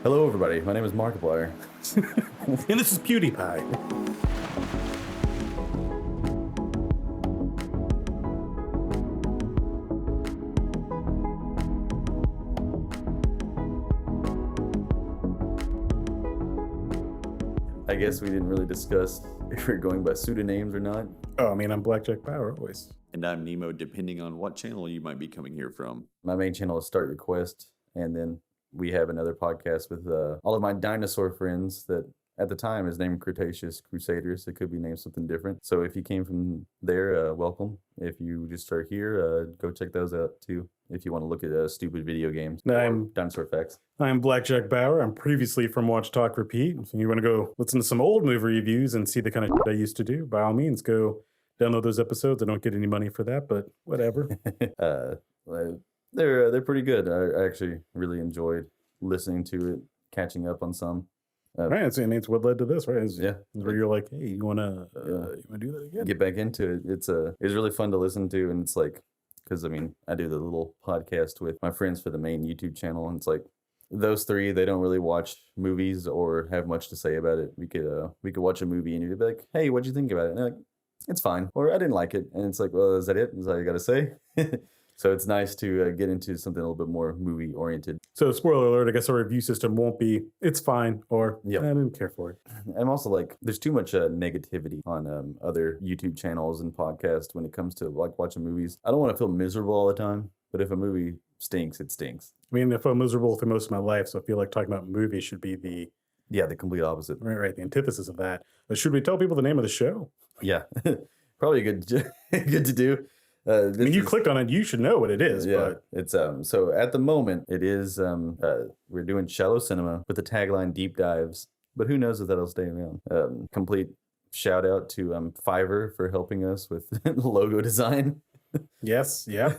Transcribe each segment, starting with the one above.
Hello, everybody. My name is Markiplier. And this is PewDiePie. I guess we didn't really discuss if we're going by pseudonyms or not. Oh, I mean, I'm Blackjack Power always. And I'm Nemo, depending on what channel you might be coming here from. My main channel is Start Your Quest, and then we have another podcast with all of my dinosaur friends that at the time is named Cretaceous Crusaders. It could be named something different. So if you came from there, welcome. If you just start here, go check those out too. If you want to look at stupid video games, dinosaur facts. I'm Blackjack Bauer. I'm previously from Watch Talk Repeat. If you want to go listen to some old movie reviews and see the kind of shit I used to do, by all means, go download those episodes. I don't get any money for that, but whatever. They're pretty good. I actually really enjoyed listening to it, catching up on some. Right, so, I mean, it's what led to this, right? It's Yeah, where you're like, hey, you wanna do that again? get back into it. It's really fun to listen to, and it's like, because I mean, I do the little podcast with my friends for the main YouTube channel, and it's like those three, they don't really watch movies or have much to say about it. We could watch a movie and you'd be like, hey, what'd you think about it? And they're like, it's fine, or I didn't like it, and it's like, well, is that it? Is that all you got to say? So it's nice to get into something a little bit more movie oriented. So spoiler alert, I guess our review system won't be, it's fine, or Yep. I didn't care for it. I'm also like, there's too much negativity on other YouTube channels and podcasts when it comes to like watching movies. I don't want to feel miserable all the time, but if a movie stinks, it stinks. I mean, if I'm miserable through most of my life, so I feel like talking about movies should be the complete opposite. right, the antithesis of that. But should we tell people the name of the show? Yeah, probably good to do. I mean, you clicked on it, you should know what it is. Yeah, But it's so at the moment it is we're doing shallow cinema with the tagline deep dives, but who knows if that'll stay around. Complete shout out to Fiverr for helping us with logo design. yes, yeah.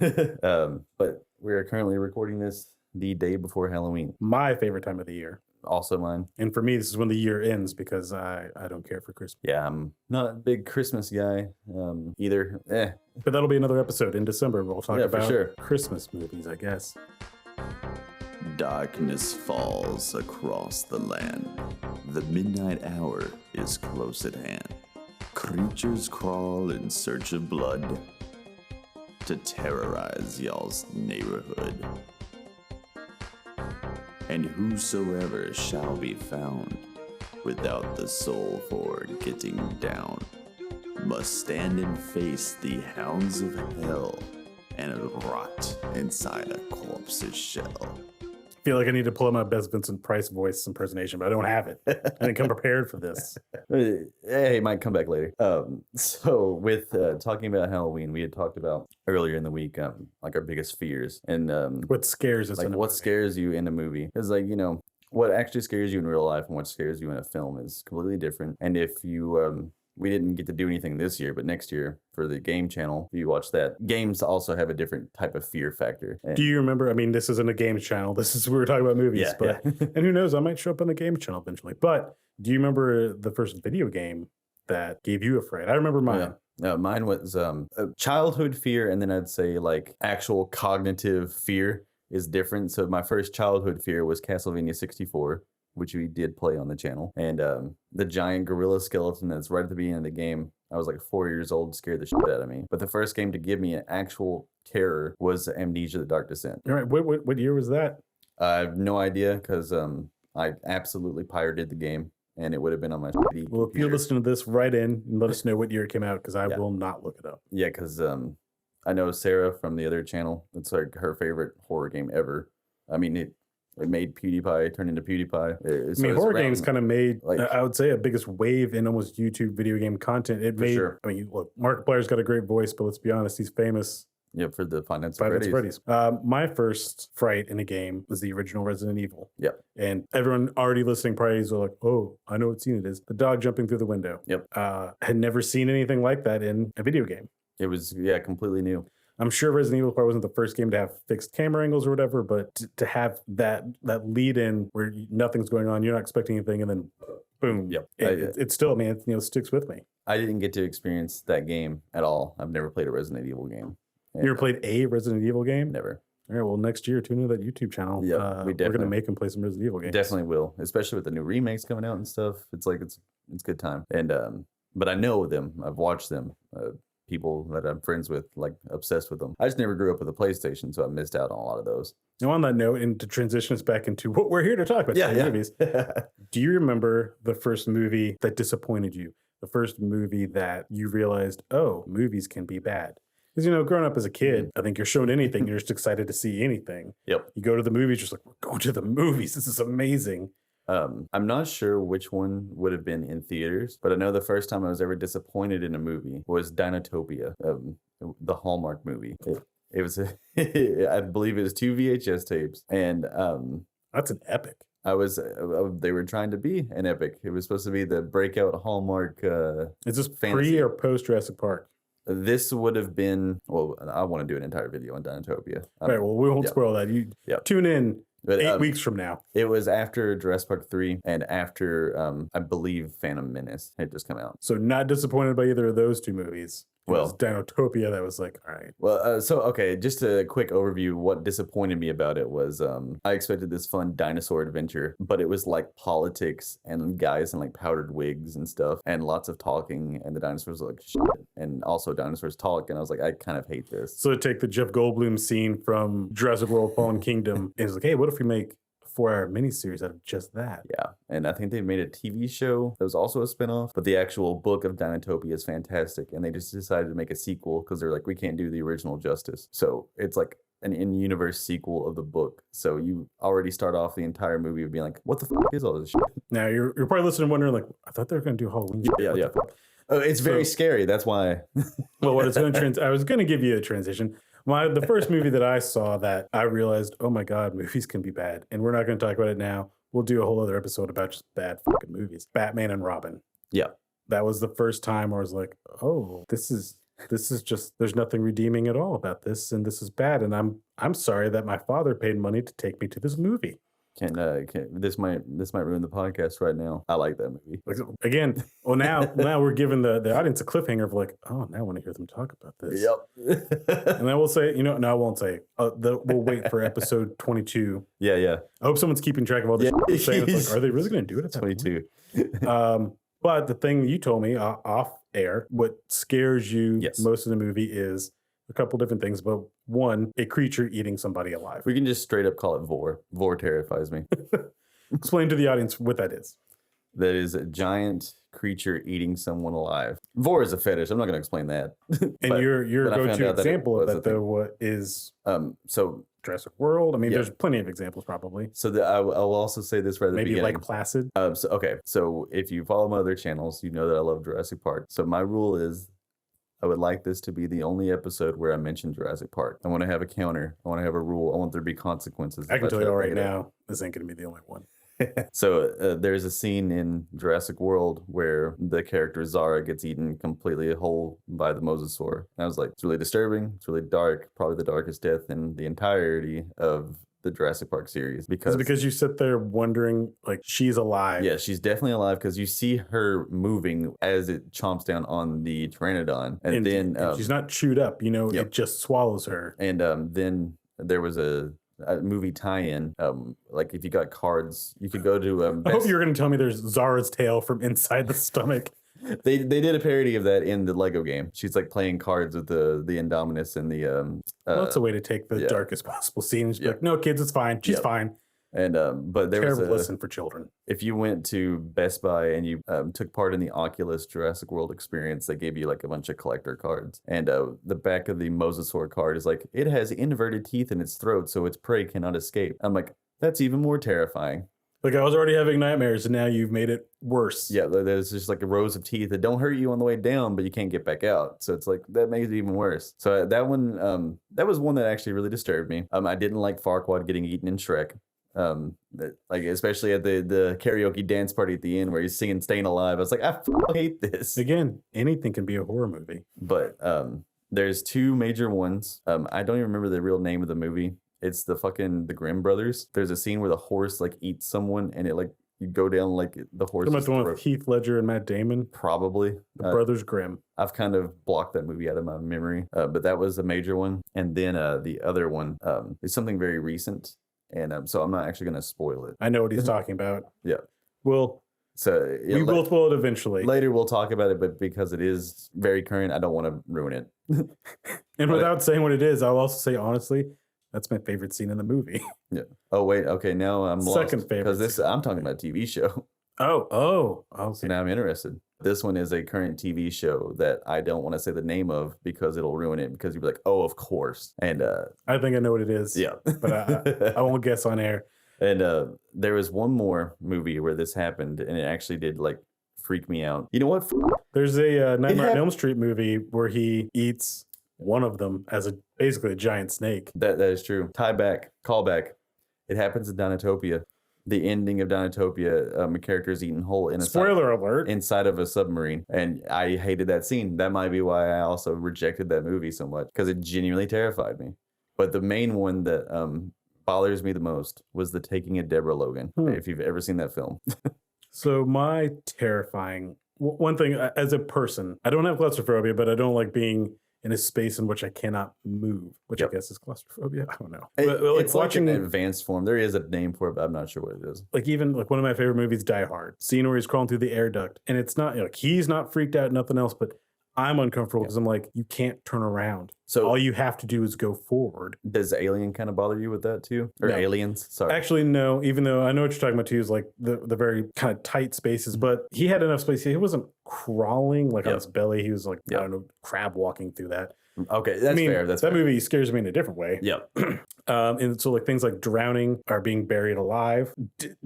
But we are currently recording this the day before Halloween. My favorite time of the year. Also mine. And for me, this is when the year ends because I don't care for Christmas. Yeah, I'm not a big Christmas guy either. But that'll be another episode in December. We'll talk Yeah, for about sure. Christmas movies, I guess. Darkness falls across the land. The midnight hour is close at hand. Creatures crawl in search of blood to terrorize y'all's neighborhood. And whosoever shall be found without the soul for getting down must stand and face the hounds of hell and rot inside a corpse's shell. I feel like I need to pull out my best Vincent Price voice impersonation, but I don't have it. I didn't come prepared for this. Hey, it might come back later. So with talking about Halloween, we had talked about earlier in the week, like our biggest fears and What scares us? like in a what movie? scares you in a movie. Because like, you know, what actually scares you in real life and what scares you in a film is completely different. And if you we didn't get to do anything this year, but next year for the game channel, if you watch that, games also have a different type of fear factor. And Do you remember? I mean, this isn't a games channel. This is we were talking about movies, Yeah, but and who knows? I might show up on the games channel eventually. But do you remember the first video game that gave you a fright? I remember mine. Yeah. No, mine was a childhood fear, and then I'd say like actual cognitive fear is different. So my first childhood fear was Castlevania 64, which we did play on the channel, and the giant gorilla skeleton that's right at the beginning of the game. I was like 4 years old, scared the shit out of me. But the first game to give me an actual terror was Amnesia: The Dark Descent. All right, what year was that? I have no idea because I absolutely pirated the game, and it would have been on my shitty Well, if you're computer. listening to this, write in and let us know what year it came out because I Yeah. will not look it up. Yeah, because I know Sarah from the other channel. It's like her favorite horror game ever. I mean, it made PewDiePie turn into PewDiePie. I mean, horror games kind of made, like- I would say, a biggest wave in almost YouTube video game content. It For made, sure. I mean, look, Markiplier's got a great voice, but let's be honest, he's famous. Yeah, for the Five Nights at Five Nights at Freddy's. Freddy's. My first fright in a game was the original Resident Evil. Yep. And everyone already listening probably is like, oh, I know what scene it is. The dog jumping through the window. Yep. Had never seen anything like that in a video game. It was completely new. I'm sure Resident Evil probably wasn't the first game to have fixed camera angles or whatever, but to have that lead in where nothing's going on, you're not expecting anything, and then boom. Yep. It still, man, it sticks with me. I didn't get to experience that game at all. I've never played a Resident Evil game. You ever played a Resident Evil game? Never. All right, well, next year, tune into that YouTube channel. Yeah, we're going to make him play some Resident Evil games. Definitely will, especially with the new remakes coming out and stuff. It's like it's good time. And but I know them. I've watched them. People that I'm friends with, like obsessed with them. I just never grew up with a PlayStation, so I missed out on a lot of those. Now, on that note, and to transition us back into what we're here to talk about, movies. Do you remember the first movie that disappointed you? The first movie that you realized, oh, movies can be bad? Because, you know, growing up as a kid, I think you're shown anything, you're just excited to see anything. Yep. You go to the movies, just like, we're going to the movies. This is amazing. I'm not sure which one would have been in theaters, but I know the first time I was ever disappointed in a movie was Dinotopia, the Hallmark movie. It was, I believe it was 2 VHS tapes, and that's an epic. They were trying to be an epic. It was supposed to be the breakout Hallmark. Is this fantasy. pre or post Jurassic Park? This would have been, well, I want to do an entire video on Dinotopia. All right, well, we won't spoil that. You tune in. But, 8 weeks from now. It was after Jurassic Park 3 and after, I believe, Phantom Menace had just come out. So not disappointed by either of those two movies. It was Dinotopia that was like, all right. Well, okay, just a quick overview. What disappointed me about it was I expected this fun dinosaur adventure, but it was like politics and guys in like powdered wigs and stuff and lots of talking, and the dinosaurs were like shit. And also dinosaurs talk, and I was like, I kind of hate this. So take the Jeff Goldblum scene from Jurassic World Fallen Kingdom, and it's like, hey, what if we make a 4-hour miniseries out of just that? Yeah, and I think they made a TV show that was also a spinoff, but the actual book of Dinotopia is fantastic, and they just decided to make a sequel because they're like, we can't do the original justice. So it's like an in-universe sequel of the book. So you already start off the entire movie of being like, what the fuck is all this shit? Now you're probably listening and wondering, like, I thought they were going to do Halloween. Yeah. Oh, it's very scary. That's why. Well, what it's going to I was going to give you a transition. The first movie that I saw that I realized, oh my God, movies can be bad. And we're not going to talk about it now. We'll do a whole other episode about just bad fucking movies. Batman and Robin. Yeah. That was the first time where I was like, oh, this is just, there's nothing redeeming at all about this. And this is bad. And I'm sorry that my father paid money to take me to this movie. This might ruin the podcast right now. I like that movie. Again, well, now we're giving the audience a cliffhanger of like, oh, now I want to hear them talk about this. Yep. And I will say, no, I won't say. We'll wait for episode 22. Yeah. I hope someone's keeping track of all this. Yeah. Saying it's like, are they really going to do it at that 22. But the thing you told me off air, what scares you most of the movie is a couple different things, but one, a creature eating somebody alive. We can just straight up call it Vor. Vor terrifies me. Explain to the audience what that is. That is a giant creature eating someone alive. Vor is a fetish. I'm not going to explain that. And your go-to example of that, though, what is so Jurassic World? I mean, there's plenty of examples, probably. So I'll also say this right at the beginning. Maybe like Placid. So if you follow my other channels, you know that I love Jurassic Park. So my rule is, I would like this to be the only episode where I mention Jurassic Park. I want to have a counter. I want to have a rule. I want there to be consequences. I can tell you all right now, this ain't going to be the only one. So there's a scene in Jurassic World where the character Zara gets eaten completely whole by the mosasaur. And I was like, it's really disturbing. It's really dark. Probably the darkest death in the entirety of the Jurassic Park series. Because you sit there wondering, like, she's alive. Yeah, she's definitely alive because you see her moving as it chomps down on the pteranodon. And then she's not chewed up, it just swallows her. And then there was a movie tie-in. Like if you got cards, you could go to I hope you're going to tell me there's Zara's tail from inside the stomach. They did a parody of that in the Lego game. She's like playing cards with the Indominus and the well, that's a way to take the darkest possible scene. She's like, no, kids, it's fine. She's fine. And but there was a lesson for children. If you went to Best Buy and you took part in the Oculus Jurassic World experience, they gave you like a bunch of collector cards. And the back of the mosasaur card is like, it has inverted teeth in its throat, so its prey cannot escape. I'm like, that's even more terrifying. Like, I was already having nightmares, and now you've made it worse. Yeah, there's just like rows of teeth that don't hurt you on the way down, but you can't get back out. So it's like, that makes it even worse. So that one, that was one that actually really disturbed me. I didn't like Farquaad getting eaten in Shrek. Like especially at the karaoke dance party at the end where he's singing "Staying Alive." I was like, I hate this. Again, anything can be a horror movie. But there's two major ones. I don't even remember the real name of the movie. It's the Grimm brothers. There's a scene where the horse like eats someone and it like you go down like the horse. Talking about the one with Heath Ledger and Matt Damon? Probably. The Brothers Grimm. I've kind of blocked that movie out of my memory, but that was a major one. And then the other one is something very recent, and so I'm not actually going to spoil it. I know what he's talking about. Yeah. Well, so we both will eventually. Later we'll talk about it, but because it is very current, I don't want to ruin it. And without saying what it is, I'll also say honestly, that's my favorite scene in the movie. Yeah. Oh wait. Okay. Now I'm Second lost favorite because I'm talking about a TV show. Oh. Okay. So now I'm interested. This one is a current TV show that I don't want to say the name of because it'll ruin it. Because you'll be like, oh, of course. And I think I know what it is. Yeah. But I won't guess on air. And there was one more movie where this happened, and it actually did like freak me out. You know what? There's a Nightmare on Elm Street movie where he eats one of them as basically a giant snake. That is true. Callback. It happens in Dinotopia. The ending of Dinotopia, a character is eaten whole Spoiler alert. Inside of a submarine. And I hated that scene. That might be why I also rejected that movie so much, because it genuinely terrified me. But the main one that bothers me the most was The Taking of Deborah Logan, if you've ever seen that film. So my terrifying, one thing as a person, I don't have claustrophobia, but I don't like being in a space in which I cannot move, which I guess is claustrophobia. I don't know. It's watching an advanced form. There is a name for it, but I'm not sure what it is. Like even like one of my favorite movies, Die Hard, scene where he's crawling through the air duct, and it's not like he's not freaked out, nothing else, but I'm uncomfortable because I'm like, you can't turn around. So all you have to do is go forward. Does Alien kind of bother you with that too? Or Aliens? Sorry. Actually, no. Even though I know what you're talking about too, is like the very kind of tight spaces, but he had enough space. He wasn't crawling like on his belly. He was like, I don't know, crab walking through that. Okay, that's fair. That movie scares me in a different way. Yeah. And so like things like drowning or being buried alive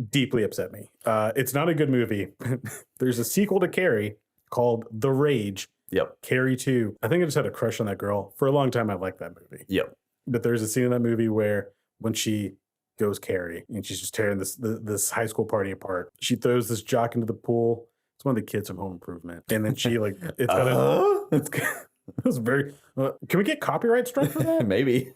deeply upset me. It's not a good movie. There's a sequel to Carrie called The Rage. Yep. Carrie 2. I think I just had a crush on that girl. For a long time, I liked that movie. Yep. But there's a scene in that movie where when she goes Carrie and she's just tearing this high school party apart, she throws this jock into the pool. It's one of the kids from Home Improvement. And then she like, it's got it was very, can we get copyright strike for that? Maybe.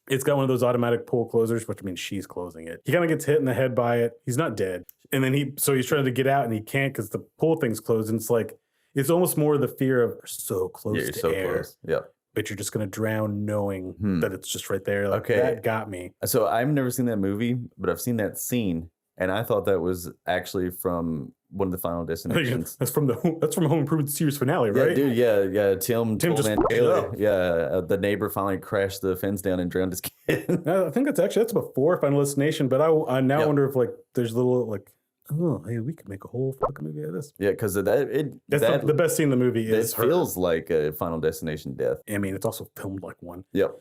It's got one of those automatic pool closers, which means she's closing it. He kind of gets hit in the head by it. He's not dead. And then he's trying to get out and he can't because the pool thing's closed. And it's like, it's almost more the fear of you're so close to air. Close. Yeah. But you're just going to drown knowing that it's just right there. Like, okay. That got me. So I've never seen that movie, but I've seen that scene. And I thought that was actually from one of the Final Destinations. That's from Home Improvement series finale, right? Yeah, dude. Yeah. Tim just up. Yeah, the neighbor finally crashed the fence down and drowned his kid. I think that's before Final Destination. But I now wonder if like there's little like, oh, hey, we could make a whole fucking movie out of this. Yeah, because that's the best scene in the movie. Is it feels like a Final Destination death. I mean, it's also filmed like one. Yep.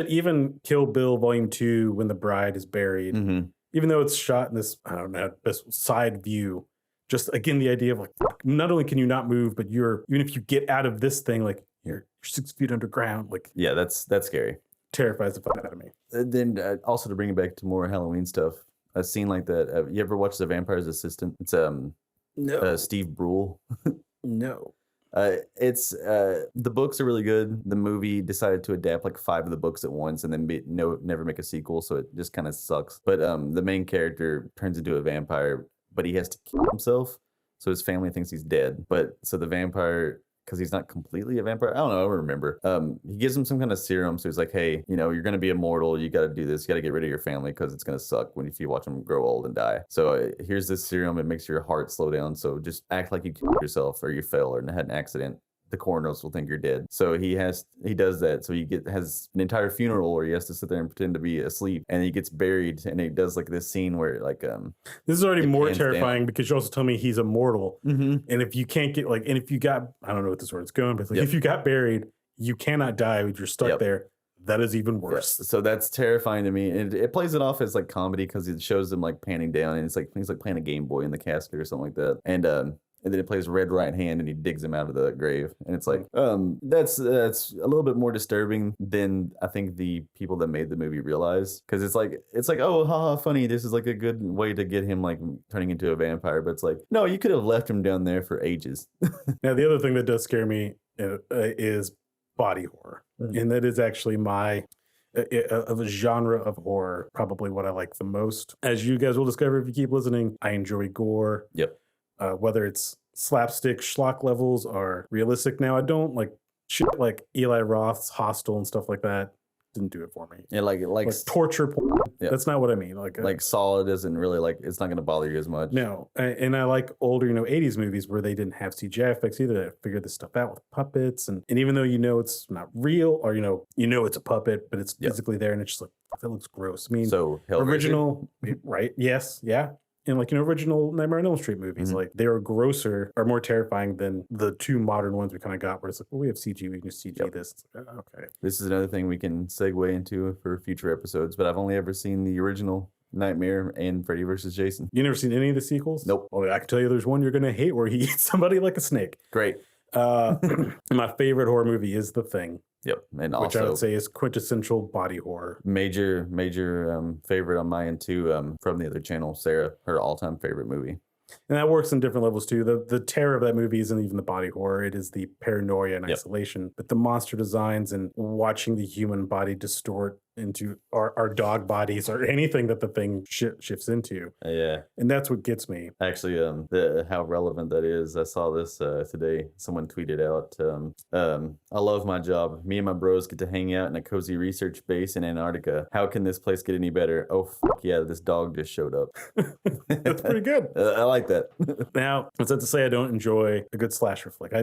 Even Kill Bill Volume 2, when the bride is buried. Mm-hmm. Even though it's shot in this, I don't know, this side view, just again, the idea of like, not only can you not move, but even if you get out of this thing, like you're 6 feet underground. Like, yeah, that's scary. Terrifies the fuck out of me. And then also to bring it back to more Halloween stuff, a scene like that. You ever watch The Vampire's Assistant? It's no. Steve Brule. No. It's the books are really good. The movie decided to adapt like 5 of the books at once and then never make a sequel, so it just kind of sucks. But the main character turns into a vampire, but he has to kill himself, so his family thinks he's dead. But so the vampire, because he's not completely a vampire, I don't know, I don't remember. He gives him some kind of serum, so he's like, hey, you're gonna be immortal, you gotta do this, you gotta get rid of your family because it's gonna suck if you watch them grow old and die. So here's this serum, it makes your heart slow down, so just act like you killed yourself or you fell or had an accident. The coroners will think you're dead. So he does that. So has an entire funeral where he has to sit there and pretend to be asleep, and he gets buried, and he does like this scene where like this is already more terrifying because you also tell me he's immortal. Mm-hmm. And if you can't get and if you got, I don't know what this word's going, but if you got buried, you cannot die. You're stuck there. That is even worse. Yeah. So that's terrifying to me. And it plays it off as like comedy because it shows them like panning down, and it's like things like playing a Game Boy in the casket or something like that. And then it plays Red Right Hand, and he digs him out of the grave. And it's like, that's a little bit more disturbing than I think the people that made the movie realize. Because it's like, oh, haha, funny. This is like a good way to get him like turning into a vampire. But it's like, no, you could have left him down there for ages. Now, the other thing that does scare me is body horror. Mm-hmm. And that is actually of a genre of horror, probably what I like the most. As you guys will discover if you keep listening, I enjoy gore. Yep. Whether it's slapstick schlock levels or realistic. Now, I don't like shit like Eli Roth's Hostel and stuff like that. Didn't do it for me. Yeah, like torture porn. Yep. That's not what I mean. Like Solid isn't really like, it's not going to bother you as much. No, and I like older, 80s movies where they didn't have CGI effects either. They figured this stuff out with puppets, and even though it's not real, or it's a puppet, but it's physically there, and it's just like, that looks gross. I mean, so original, right? Yes, yeah. And original Nightmare on Elm Street movies, like they are grosser or more terrifying than the two modern ones we kind of got, where it's like, well, we have CG, we can just CG this. Like, okay. This is another thing we can segue into for future episodes, but I've only ever seen the original Nightmare and Freddy vs. Jason. You never seen any of the sequels? Nope. Well, I can tell you there's one you're going to hate where he eats somebody like a snake. Great. My favorite horror movie is The Thing. Yep. And which also, I would say is quintessential body horror. Major favorite on my end too, from the other channel, Sarah, her all-time favorite movie. And that works in different levels too. The terror of that movie isn't even the body horror. It is the paranoia and isolation. But the monster designs and watching the human body distort into our dog bodies or anything that the thing shifts into. Yeah. And that's what gets me. Actually, how relevant that is. I saw this today. Someone tweeted out, I love my job. Me and my bros get to hang out in a cozy research base in Antarctica. How can this place get any better? Oh, fuck yeah, this dog just showed up. That's pretty good. I like that. Now, it's not to say I don't enjoy a good slasher flick.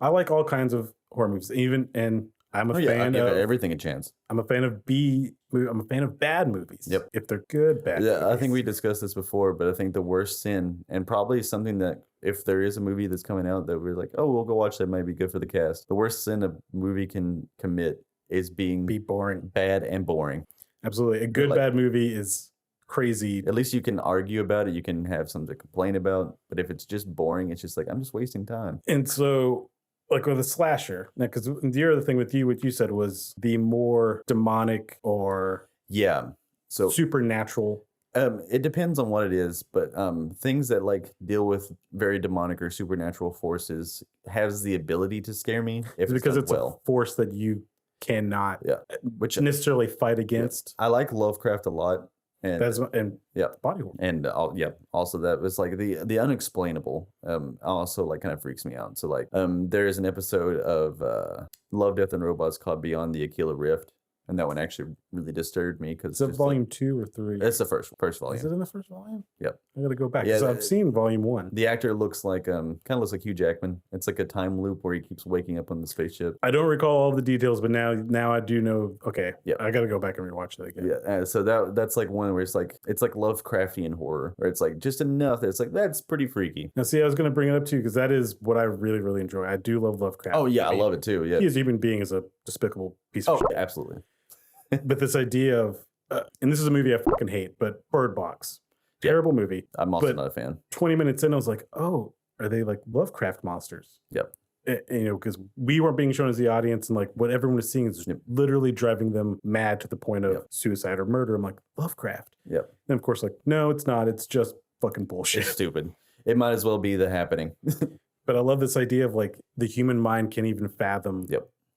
I like all kinds of horror movies, and I'm a fan of everything a chance. I'm a fan of I'm a fan of bad movies. Yep. If they're good, bad movies. I think we discussed this before, but I think the worst sin, and probably something that if there is a movie that's coming out that we're like, oh, we'll go watch that, might be good for the cast. The worst sin a movie can commit is be boring. Bad and boring. Absolutely. A good bad movie is crazy. At least you can argue about it. You can have something to complain about. But if it's just boring, it's just like, I'm just wasting time. And so, like with a slasher, because the other thing with you, what you said was the more demonic or so supernatural. It depends on what it is, but things that like deal with very demonic or supernatural forces has the ability to scare me if because it's a force that you cannot which necessarily fight against. I like Lovecraft a lot. And body horror. And also that was like the unexplainable also like kind of freaks me out. So like there is an episode of Love, Death and Robots called Beyond the Aquila Rift, and that one actually really disturbed me because it's volume 2 or 3. It's the first volume. Is it in the first volume? Yep. I gotta go back because I've seen volume 1. The actor looks like kind of looks like Hugh Jackman. It's like a time loop where he keeps waking up on the spaceship. I don't recall all the details, but now I do know. Okay, I gotta go back and rewatch that again. Yeah, so that's like one where it's like Lovecraftian horror, where it's like just enough that it's like that's pretty freaky. Now, see, I was gonna bring it up too because that is what I really really enjoy. I do love Lovecraft. Oh yeah, I love it too. Yeah, he as a human being is a despicable piece of shit. Absolutely. But this idea of, and this is a movie I fucking hate, but Bird Box. Terrible movie. I'm also not a fan. 20 minutes in, I was like, oh, are they like Lovecraft monsters? Yep. Because we weren't being shown as the audience, and like what everyone was seeing is literally driving them mad to the point of suicide or murder. I'm like, Lovecraft. Yep. And of course, like, no, it's not. It's just fucking bullshit. It's stupid. It might as well be The Happening. But I love this idea of like the human mind can't even fathom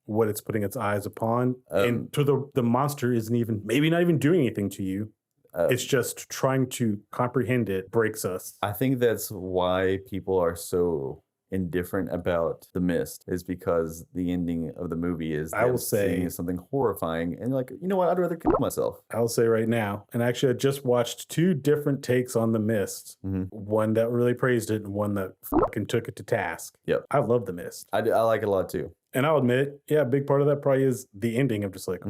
what it's putting its eyes upon. And to the monster isn't even, maybe not even doing anything to you. It's just trying to comprehend it breaks us. I think that's why people are so indifferent about The Mist, is because the ending of the movie is, I will say, something horrifying, and like, you know what, I'd rather kill myself. I'll say right now, and actually I just watched 2 different takes on The Mist. One that really praised it and one that fucking took it to task. Yep. I love The Mist. I like it a lot too. And I'll admit, a big part of that probably is the ending. I'm just like,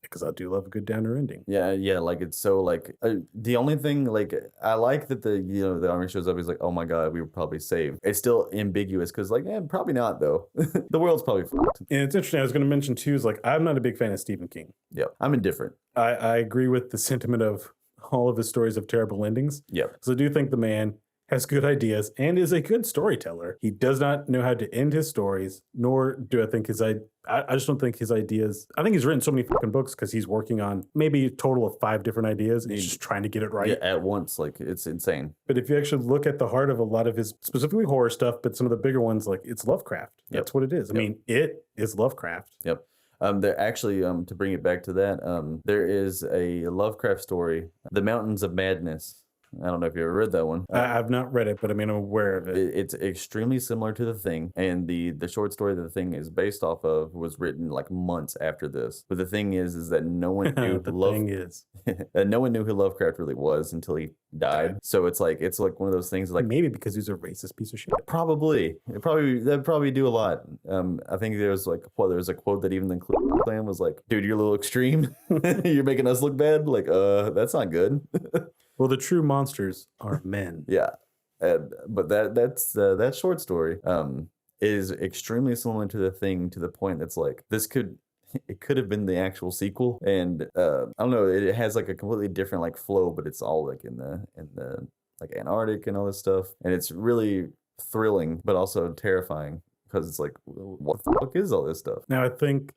because I do love a good downer ending. Yeah, like it's so like the only thing like I like that the army shows up. He's like, oh my god, we were probably saved. It's still ambiguous because like probably not though. The world's probably fucked. And it's interesting. I was going to mention too is like I'm not a big fan of Stephen King. Yeah, I'm indifferent. I agree with the sentiment of all of his stories of terrible endings. Yeah, because I do think the man has good ideas and is a good storyteller. He does not know how to end his stories, nor do I think I just don't think his ideas. I think he's written so many fucking books because he's working on maybe a total of 5 different ideas and he's just trying to get it right. Yeah, at once. Like it's insane. But if you actually look at the heart of a lot of his specifically horror stuff, but some of the bigger ones, like it's Lovecraft. That's what it is. I mean, it is Lovecraft. Yep. There actually, to bring it back to that, there is a Lovecraft story, The Mountains of Madness. I don't know if you ever read that one. I've not read it, but I mean, I'm aware of it. It's extremely similar to The Thing, and the short story that The Thing is based off of was written like months after this. But the thing is that no one knew no one knew who Lovecraft really was until he died. So it's like one of those things like maybe because he's a racist piece of shit. Probably that'd probably do a lot. I think there's a quote that even the Klan was like, "Dude, you're a little extreme. You're making us look bad. Like, that's not good." Well, the true monsters are men. Yeah, but that short story is extremely similar to The Thing, to the point that's like it could have been the actual sequel, and I don't know, it has like a completely different like flow, but it's all like in the like Antarctic and all this stuff, and it's really thrilling but also terrifying. Because it's like, what the fuck is all this stuff? Now,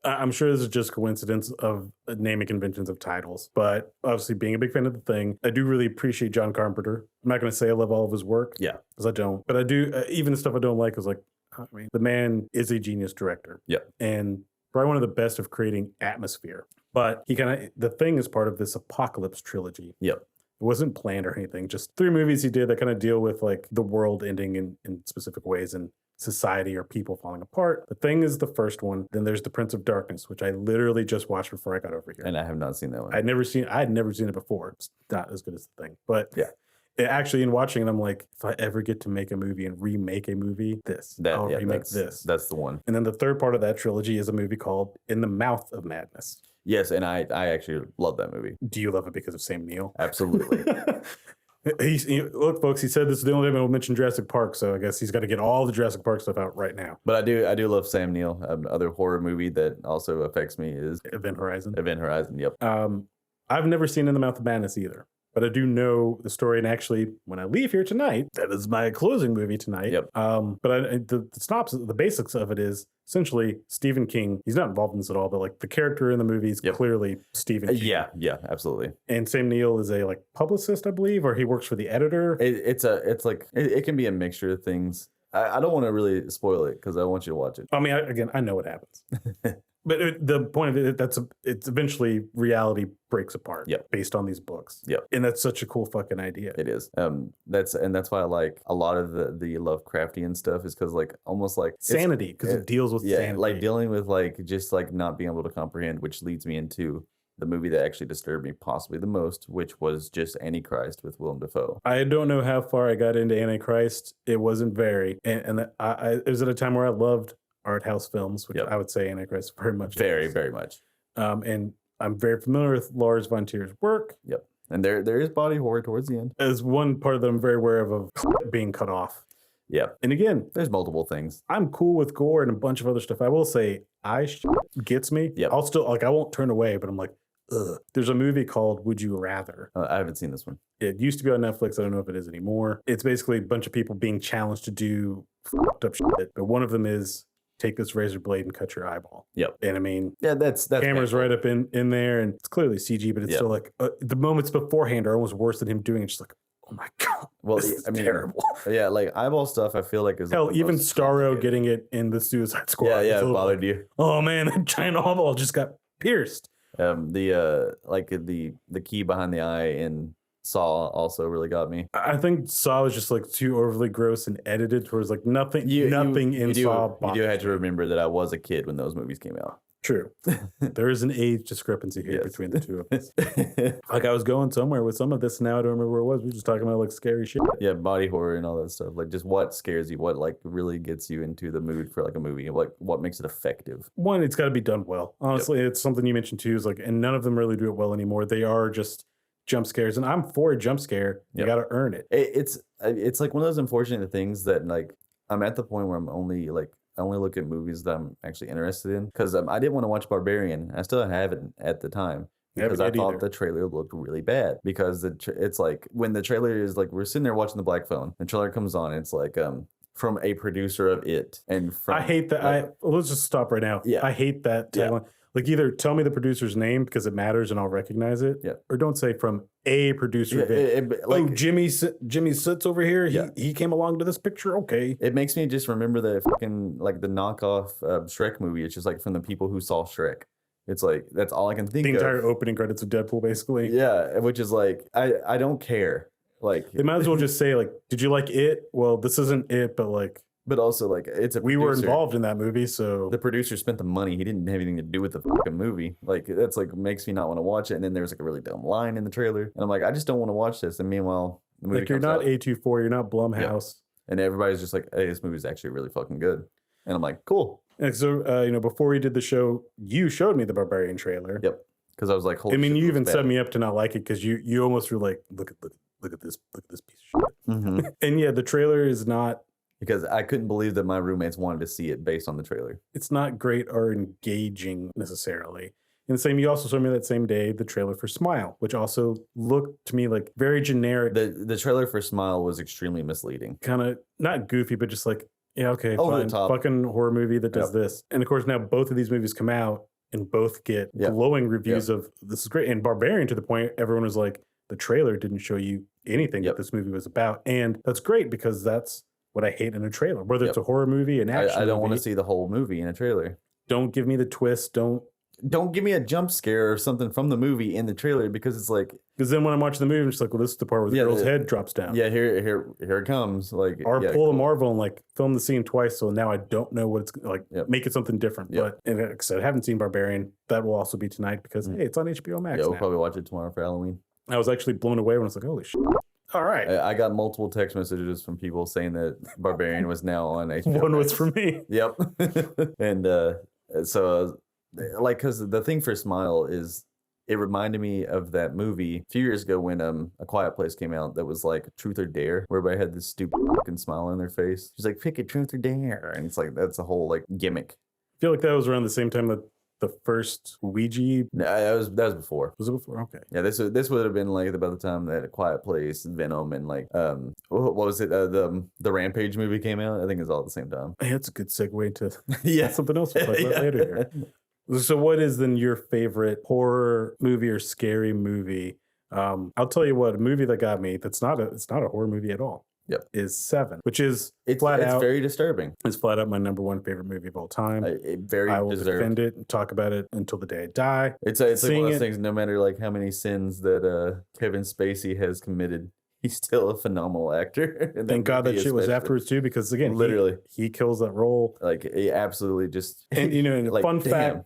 I'm sure this is just coincidence of naming conventions of titles, but obviously being a big fan of The Thing, I do really appreciate John Carpenter. I'm not going to say I love all of his work. Yeah. Because I don't. But I do, even the stuff I don't like is like, I mean, the man is a genius director. Yeah. And probably one of the best of creating atmosphere. But The Thing is part of this Apocalypse trilogy. Yep. It wasn't planned or anything. Just 3 movies he did that kind of deal with like the world ending in specific ways and society or people falling apart. The Thing is the first one. Then there's The Prince of Darkness, which I literally just watched before I got over here. And I have not seen that one. I had never seen it before. It's not as good as The Thing. But yeah. Actually, in watching it, I'm like, if I ever get to make a movie and remake a movie, I'll remake this. That's the one. And then the third part of that trilogy is a movie called In the Mouth of Madness. Yes, and I actually love that movie. Do you love it because of Sam Neill? Absolutely. Look, folks, he said this is the only time he'll mention Jurassic Park, so I guess he's got to get all the Jurassic Park stuff out right now. But I do love Sam Neill. Other horror movie that also affects me is Event Horizon. Event Horizon, yep. I've never seen In the Mouth of Madness either, but I do know the story. And actually, when I leave here tonight, that is my closing movie tonight. Yep. But the synopsis, the basics of it is essentially Stephen King. He's not involved in this at all, but like the character in the movie is clearly Stephen King. Yeah, absolutely. And Sam Neill is a like publicist, I believe, or he works for the editor. It can be a mixture of things. I don't want to really spoil it because I want you to watch it. I mean, I know what happens. But the point of it, it's eventually reality breaks apart based on these books. Yep. And that's such a cool fucking idea. It is. That's why I like a lot of the Lovecraftian stuff is because like almost like sanity, because it deals with sanity. Like dealing with like just like not being able to comprehend, which leads me into the movie that actually disturbed me possibly the most, which was just Antichrist with Willem Dafoe. I don't know how far I got into Antichrist. It wasn't very. And it was at a time where I loved art house films, which I would say Antichrist very much. Very much. And I'm very familiar with Lars von Trier's work. Yep. And there is body horror towards the end. As one part that I'm very aware of being cut off. Yeah. And again, there's multiple things. I'm cool with gore and a bunch of other stuff. I will say gets me. Yep. I'll still I won't turn away, but I'm like, ugh. There's a movie called Would You Rather? I haven't seen this one. It used to be on Netflix. I don't know if it is anymore. It's basically a bunch of people being challenged to do fucked up shit. But one of them is take this razor blade and cut your eyeball. Yep. And I mean, that's camera's right up in there, and it's clearly CG, but it's still like the moments beforehand are almost worse than him doing it. Just like, oh my god, well, this is terrible. Yeah, like eyeball stuff. I feel like is hell. Even Starro getting it in the Suicide Squad. Yeah, it bothered you. Oh man, that giant eyeball just got pierced. The key behind the eye in Saw also really got me. I think Saw was just like too overly gross and edited towards like nothing in Saw. You do have to remember that I was a kid when those movies came out. True. There is an age discrepancy here between the two of us. Like I was going somewhere with some of this, and now I don't remember where it was. We were just talking about like scary shit. Yeah, body horror and all that stuff. Like just what scares you, what like really gets you into the mood for like a movie, like what makes it effective. One, it's got to be done well. Honestly, it's something you mentioned too. Is like, and none of them really do it well anymore. They are just jump scares, and I'm for a jump scare. You got to earn it. It's like one of those unfortunate things that like I'm at the point where I only look at movies that I'm actually interested in, because I didn't want to watch Barbarian. I still haven't at the time because I thought the trailer looked really bad, because it's like when the trailer is like we're sitting there watching the Black Phone, the trailer comes on, and it's like from a producer of It, and from I hate that. Let's just stop right now. Yeah. I hate that tagline. Like either tell me the producer's name because it matters and I'll recognize it. Yeah. Or don't say from a producer. Like Jimmy sits over here. Yeah. He came along to this picture. Okay. it makes me just remember the fucking like the knockoff Shrek movie. It's just like from the people who saw Shrek. It's like that's all I can think The of. entire opening credits of Deadpool, basically. Yeah, which is like I don't care. Like They might as well just say like, did you like it? Well, this isn't it, but like but also like it's a we were producer. involved in that movie, so The producer spent the money. He didn't have anything to do with the fucking movie. Like that's like makes me not want to watch it. And then there's like a really dumb line in the trailer, and I'm like, I just don't want to watch this. And meanwhile, the movie like you're comes not out, A24, you're not Blumhouse. and everybody's just like, hey, this movie's actually really fucking good. And I'm like, cool. And so before we did the show, you showed me the Barbarian trailer. Yep. Because I was like, holy I mean, shit, you this even is set bad. me up to not like it because you almost were like, look at this piece of shit. Mhm. And yeah, the trailer is not. Because I couldn't believe that my roommates wanted to see it based on the trailer. It's not great or engaging necessarily. And the same, you also showed me that same day the trailer for Smile, which also looked to me like very generic, The trailer for Smile was extremely misleading. kind of not goofy, but just like, yeah, okay, Over the fine, top. fucking horror movie that does Yep. this. And of course, now both of these movies come out and both get Yep. glowing reviews of this is great. And Barbarian, to the point everyone was like, the trailer didn't show you anything Yep. that this movie was about. And that's great because that's what I hate in a trailer, whether it's Yep. a horror movie, an action I don't want to movie. see the whole movie in a trailer. Don't give me the twist. Don't give me a jump scare or something from the movie in the trailer because it's like, Because then when I'm watching the movie, I'm just like, well, this is the part where the Yeah, girl's the- head drops down. yeah, here it comes. Like, Or yeah, pull a cool. Marvel and like film the scene twice, so now I don't know what it's like. Yep. Make it something different. Yep. But and like I said, I haven't seen Barbarian. That will also be tonight because hey, it's on HBO Max. Yeah, we'll now. probably watch it tomorrow for Halloween. I was actually blown away when I was like, holy shit! All right, I got multiple text messages from people saying that Barbarian was now on HBO. one was Max. for me. Yep. And so, like, because the thing for Smile is, it reminded me of that movie a few years ago when A Quiet Place came out that was like Truth or Dare, where everybody had this stupid fucking smile on their face. She's like, pick a Truth or Dare. And it's like, that's a whole like gimmick. I feel like that was around the same time that the first Ouija No, that was before. was it before. Okay, Yeah, this would have been like about the time that A Quiet Place, Venom, and like what was it? The Rampage movie came out. I think it's all at the same time. hey, that's a good segue into Yeah, something else we'll talk about Yeah. later here. So what is then your favorite horror movie or scary movie? I'll tell you what, a movie that got me, it's not a horror movie at all. Yep. Is Seven, which is It's flat out very disturbing. is flat out my number one favorite movie of all time. Very I will deserved. defend it and talk about it until the day I die. It's like one Seeing of those it- things. No matter like how many sins that Kevin Spacey has committed, he's still a phenomenal actor. And Thank God that movie shit was especially. afterwards too, because again, Literally. he kills that role. Like he absolutely just And and like, damn.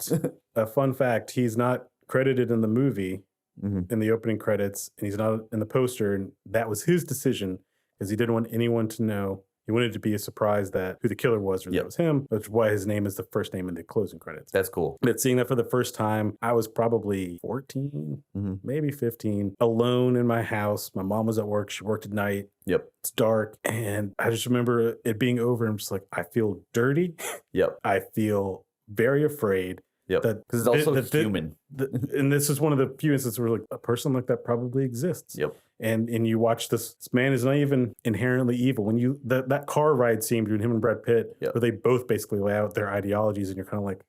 a fun fact, he's not credited in the movie Mhm. in the opening credits, and he's not in the poster, and that was his decision because he didn't want anyone to know. He wanted it to be a surprise that who the killer was or that Yep. it was him, which is why his name is the first name in the closing credits. That's cool. But seeing that for the first time, I was probably 14, Mhm. maybe 15, alone in my house. My mom was at work. She worked at night. Yep. It's dark. And I just remember it being over. And I'm just like, I feel dirty. Yep. I feel very afraid. Yep. That- Because it's also that- human. And this is one of the few instances where like a person like that probably exists. Yep. And you watch this man is not even inherently evil. When you that car ride scene between him and Brad Pitt, Yep. where they both basically lay out their ideologies, and you're kind of like,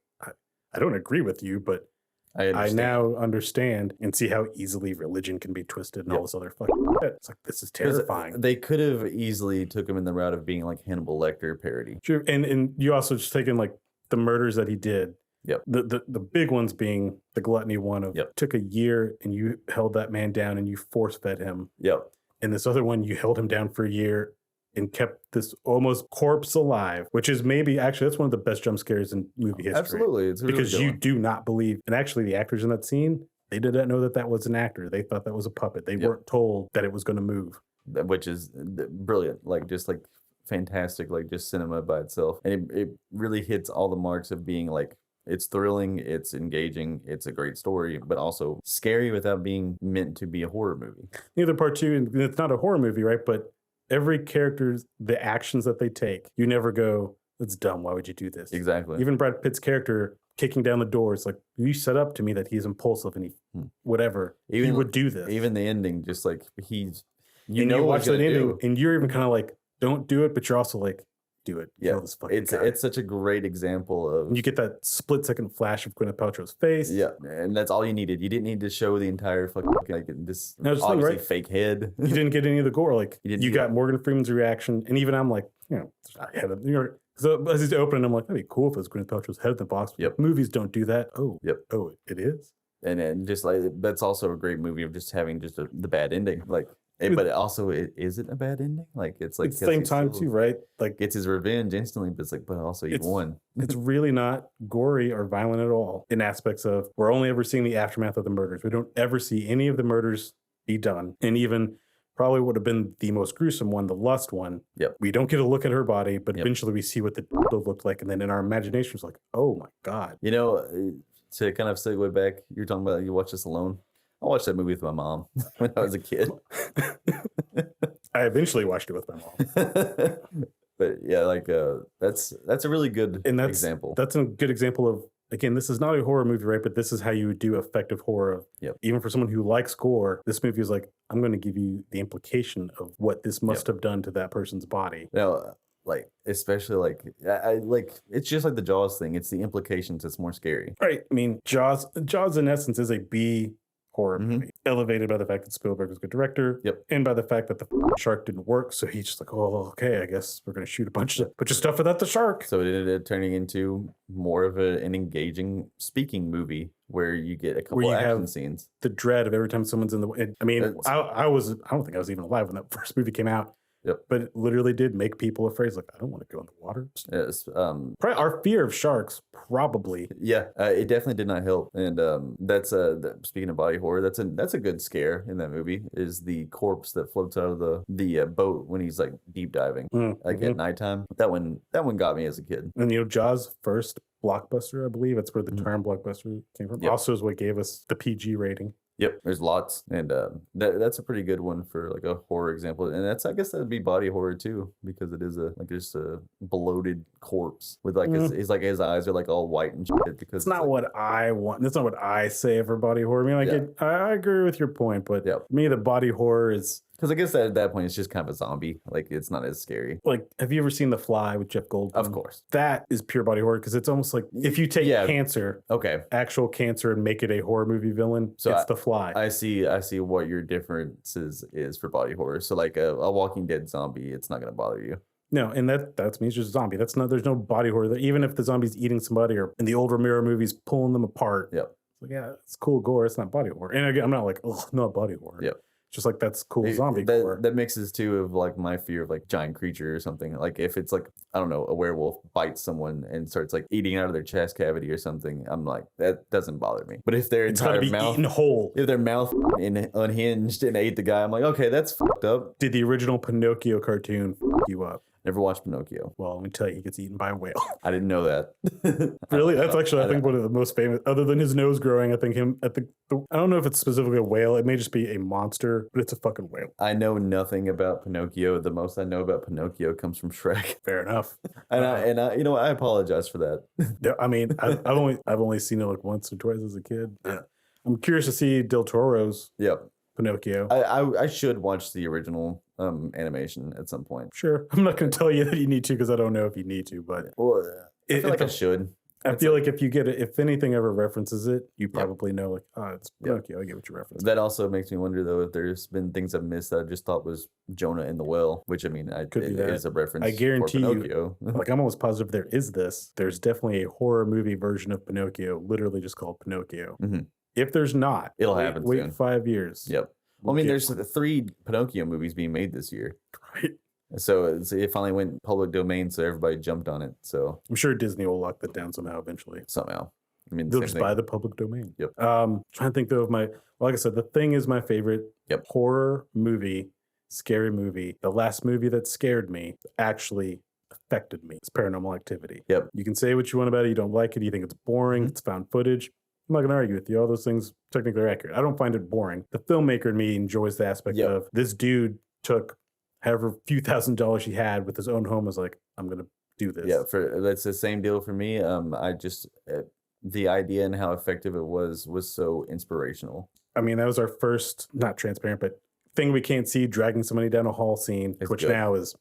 I don't agree with you, but I I understand. now understand and see how easily religion can be twisted and all Yep. this other fucking shit. It's like this is 'Cause terrifying. They could have easily took him in the route of being like Hannibal Lecter parody. True, and you also just taken like the murders that he did. Yep. The big ones being the gluttony one of Yep. took a year and you held that man down and you force fed him. Yep. And this other one, you held him down for a year and kept this almost corpse alive, which is maybe actually that's one of the best jump scares in movie history. Absolutely. It's a really Because good you one. do not believe, and actually the actors in that scene, they did not know that that was an actor. They thought that was a puppet. They Yep. weren't told that it was going to move. Which is brilliant. Like just like fantastic, like just cinema by itself. And it really hits all the marks of being like, it's thrilling, it's engaging, it's a great story, but also scary without being meant to be a horror movie. Neither part two, and it's not a horror movie, right? But every character's, the actions that they take, you never go, that's dumb. Why would you do this? Exactly. Even Brad Pitt's character kicking down the door, it's like, you set up to me that he's impulsive and he, whatever, he Even- would do this. Even the ending, just like he's, you and know you what watch he's that gonna ending do. and you're even kind of like, don't do it, but you're also like, do it. Yeah, Kill this fucking guy. it's such a great example of. And you get that split-second flash of Gwyneth Paltrow's face. Yeah, and that's all you needed. You didn't need to show the entire fucking like this No, just obviously right. fake head. You didn't get any of the gore. Like didn't you do got that. Morgan Freeman's reaction, and even I'm like, so as he's opening, I'm like, that'd be cool if it was Gwyneth Paltrow's head in the box. Yep. Movies don't do that. Oh, Yep. Oh, it is. And then just like that's also a great movie of just having just the bad ending. Like, but it also it isn't a bad ending. Like it's like At the same time too, right? Like gets his revenge instantly, but it's like, but also he won. it's really not gory or violent at all in aspects of we're only ever seeing the aftermath of the murders. We don't ever see any of the murders be done. And even probably would have been the most gruesome one, the lust one. Yep. We don't get a look at her body, but Yep. eventually we see what the dildo looked like. And then in our imagination, it's like, oh my God. You know, to kind of segue back, you're talking about you watch this alone. I watched that movie with my mom when I was a kid. I eventually watched it with my mom. But yeah, like that's a really good example. That's a good example of, again, this is not a horror movie, right? But this is how you would do effective horror. Yep. Even for someone who likes gore, this movie is like, I'm going to give you the implication of what this must have done to that person's body. Now, like especially like I like it's just like the Jaws thing. It's the implications that's more scary. Right. I mean, Jaws in essence is a B horror movie, elevated by the fact that Spielberg was a good director, and by the fact that the shark didn't work. So he's just like, oh, okay, I guess we're gonna shoot a bunch of stuff without the shark. So it ended up turning into more of an engaging speaking movie where you get a couple action scenes. The dread of every time someone's in the. I mean, I don't think I was even alive when that first movie came out. Yep. But it literally did make people afraid. It's like, I don't want to go in the water. Yes. Probably our fear of sharks, probably. Yeah, it definitely did not help. And that's speaking of body horror, that's a good scare in that movie. Is the corpse that floats out of the boat when he's like deep diving, like at nighttime. That one got me as a kid. And Jaws' first blockbuster, I believe that's where the term blockbuster came from. Also, is what gave us the PG rating. Yep, there's lots, and that's a pretty good one for like a horror example, and I guess that'd be body horror too, because it is just a bloated corpse with like his eyes are like all white and shit. Because it's not what I want. That's not what I say for body horror. I mean, I agree with your point, but for me, the body horror is. Because I guess at that point, it's just kind of a zombie. Like, it's not as scary. Like, have you ever seen The Fly with Jeff Goldblum? Of course. That is pure body horror, because it's almost like if you take cancer, actual cancer, and make it a horror movie villain, so it's The Fly. I see what your differences is for body horror. So, like, a Walking Dead zombie, it's not going to bother you. No, and that means just a zombie. There's no body horror there. Even if the zombie's eating somebody, or in the old Romero movies, pulling them apart. Yep. It's like, yeah, it's cool gore. It's not body horror. And again, I'm not like, oh, not body horror. Yep. Just like that's cool zombie gore. That mixes too of like my fear of like giant creature or something. Like if it's like, I don't know, a werewolf bites someone and starts like eating out of their chest cavity or something, I'm like, that doesn't bother me. But if their entire mouth eaten whole, if their mouth unhinged and ate the guy, I'm like, okay, that's fucked up. Did the original Pinocchio cartoon fuck you up? Never watched Pinocchio. Well, let me tell you, he gets eaten by a whale. I didn't know that. Really? That's actually, I think, one of the most famous, other than his nose growing, I think I don't know if it's specifically a whale. It may just be a monster, but it's a fucking whale. I know nothing about Pinocchio. The most I know about Pinocchio comes from Shrek. Fair enough. and I you know, I apologize for that. I mean, I've only seen it like once or twice as a kid. I'm curious to see Del Toro's Pinocchio. I should watch the original animation at some point. Sure. I'm not going to tell you that you need to, because I don't know if you need to, but I feel like I should. I feel like if you get it, if anything ever references it, you probably know, like, oh, it's Pinocchio. I get what you referenced. That also makes me wonder, though, if there's been things I've missed that I just thought was Jonah in the well, which I mean, it is a reference. I guarantee for Pinocchio. You, like, I'm almost positive there is this. There's definitely a horror movie version of Pinocchio, literally just called Pinocchio. If there's not, it'll happen. Wait 5 years. Yep. Well, I mean, there's 3 Pinocchio movies being made this year. Right. So it finally went public domain, so everybody jumped on it. So I'm sure Disney will lock that down somehow eventually. Somehow. I mean, they'll just buy the public domain. Yep. Trying to think, though, of like I said, The Thing is my favorite horror movie, scary movie. The last movie that scared me actually affected me. It's Paranormal Activity. Yep. You can say what you want about it. You don't like it. You think it's boring. It's found footage. I'm not going to argue with you. All those things technically are accurate. I don't find it boring. The filmmaker in me enjoys the aspect of this dude took however few $1,000s he had with his own home, was like, I'm going to do this. Yeah, that's the same deal for me. I just the idea and how effective it was so inspirational. I mean, that was our first, not transparent, but thing we can't see, dragging somebody down a hall scene, which now is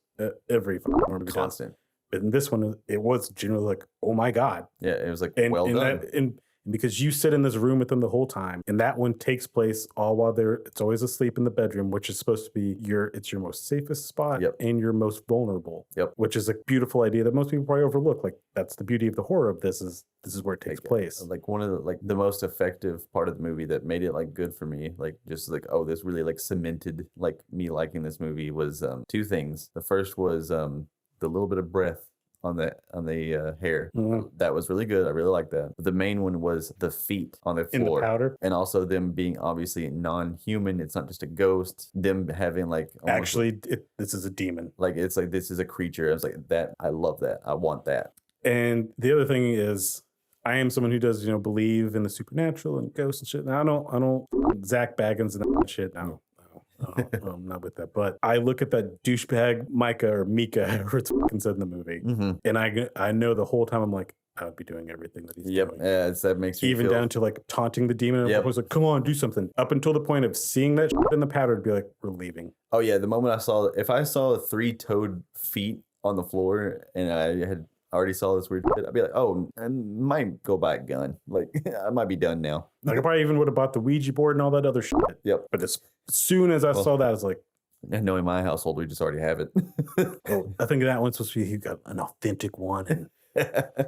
every movie constant. But in this one, it was generally like, oh my God. Yeah, it was like, And, well and done. and because you sit in this room with them the whole time, and that one takes place all while it's always asleep in the bedroom, which is supposed to be it's your most safest spot Yep. and your most vulnerable. Yep. Which is a beautiful idea that most people probably overlook. Like, that's the beauty of the horror of this is where it takes place. Like one of the most effective part of the movie that made it like good for me, like just like, oh, this really like cemented like me liking this movie was two things. The first was the little bit of breath on the hair. That was really good. I really liked that. But the main one was the feet on the floor. In the powder. And also them being obviously non-human. It's not just a ghost. Them having like actually this is a demon. Like it's like this is a creature. I was like, that I love that. I want that. And the other thing is, I am someone who does, believe in the supernatural and ghosts and shit. And I don't Zach Baggins and that shit. No, I'm not with that. But I look at that douchebag Micah or Mika, however it's fucking said in the movie, and I know the whole time I'm like, I would be doing everything that he's doing. Yeah, that makes me even feel... down to like taunting the demon. I was like, come on, do something. Up until the point of seeing that shit in the powder, to be like, we're leaving. Oh yeah, the moment if I saw 3-toed feet on the floor and I had already saw this weird shit, I'd be like, oh, I might go buy a gun. Like, I might be done now. Like, I probably even would have bought the Ouija board and all that other shit. Yep. But as soon as I saw that, I was like... And knowing my household, we just already have it. I think that one's supposed to be, you got an authentic one. And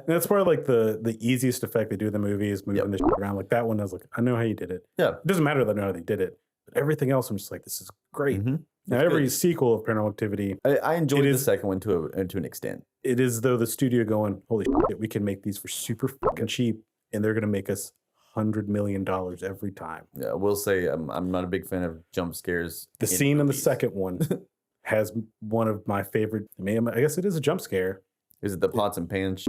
that's probably like the easiest effect they do in the movie is moving the shit around. Like, that one, I was like, I know how you did it. Yeah. It doesn't matter that I know how they did it. But everything else, I'm just like, this is great. Now, It's every good. sequel of Paranormal Activity... I enjoyed the second one to an extent. It is, though, the studio going, holy shit, we can make these for super fucking cheap, and they're going to make us $100 million every time. Yeah, we'll say I'm not a big fan of jump scares. The scene in the second one has one of my favorite... I guess it is a jump scare. Is it the pots and pans?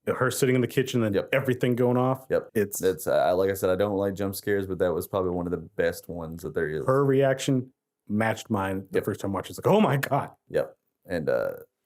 Her sitting in the kitchen and everything going off. Yep. That's like I said, I don't like jump scares, but that was probably one of the best ones that there is. Her reaction matched mine the first time watching. It's like, oh my God. Yep. And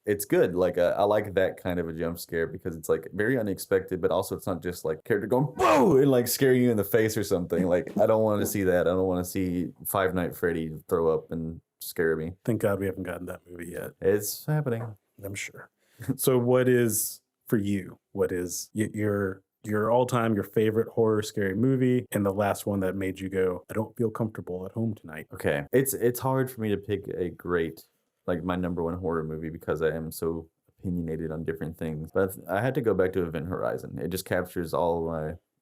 it's good. Like I like that kind of a jump scare because it's like very unexpected, but also it's not just like character going whoa and like scaring you in the face or something. Like I don't want to see that. I don't want to see Five Nights at Freddy throw up and scare me. Thank God we haven't gotten that movie yet. It's happening. I'm sure. So what is for you? What is your all-time, your favorite horror scary movie, and the last one that made you go, I don't feel comfortable at home tonight? Okay. It's hard for me to pick a great, like my number one horror movie because I am so opinionated on different things. But I had to go back to Event Horizon. It just captures all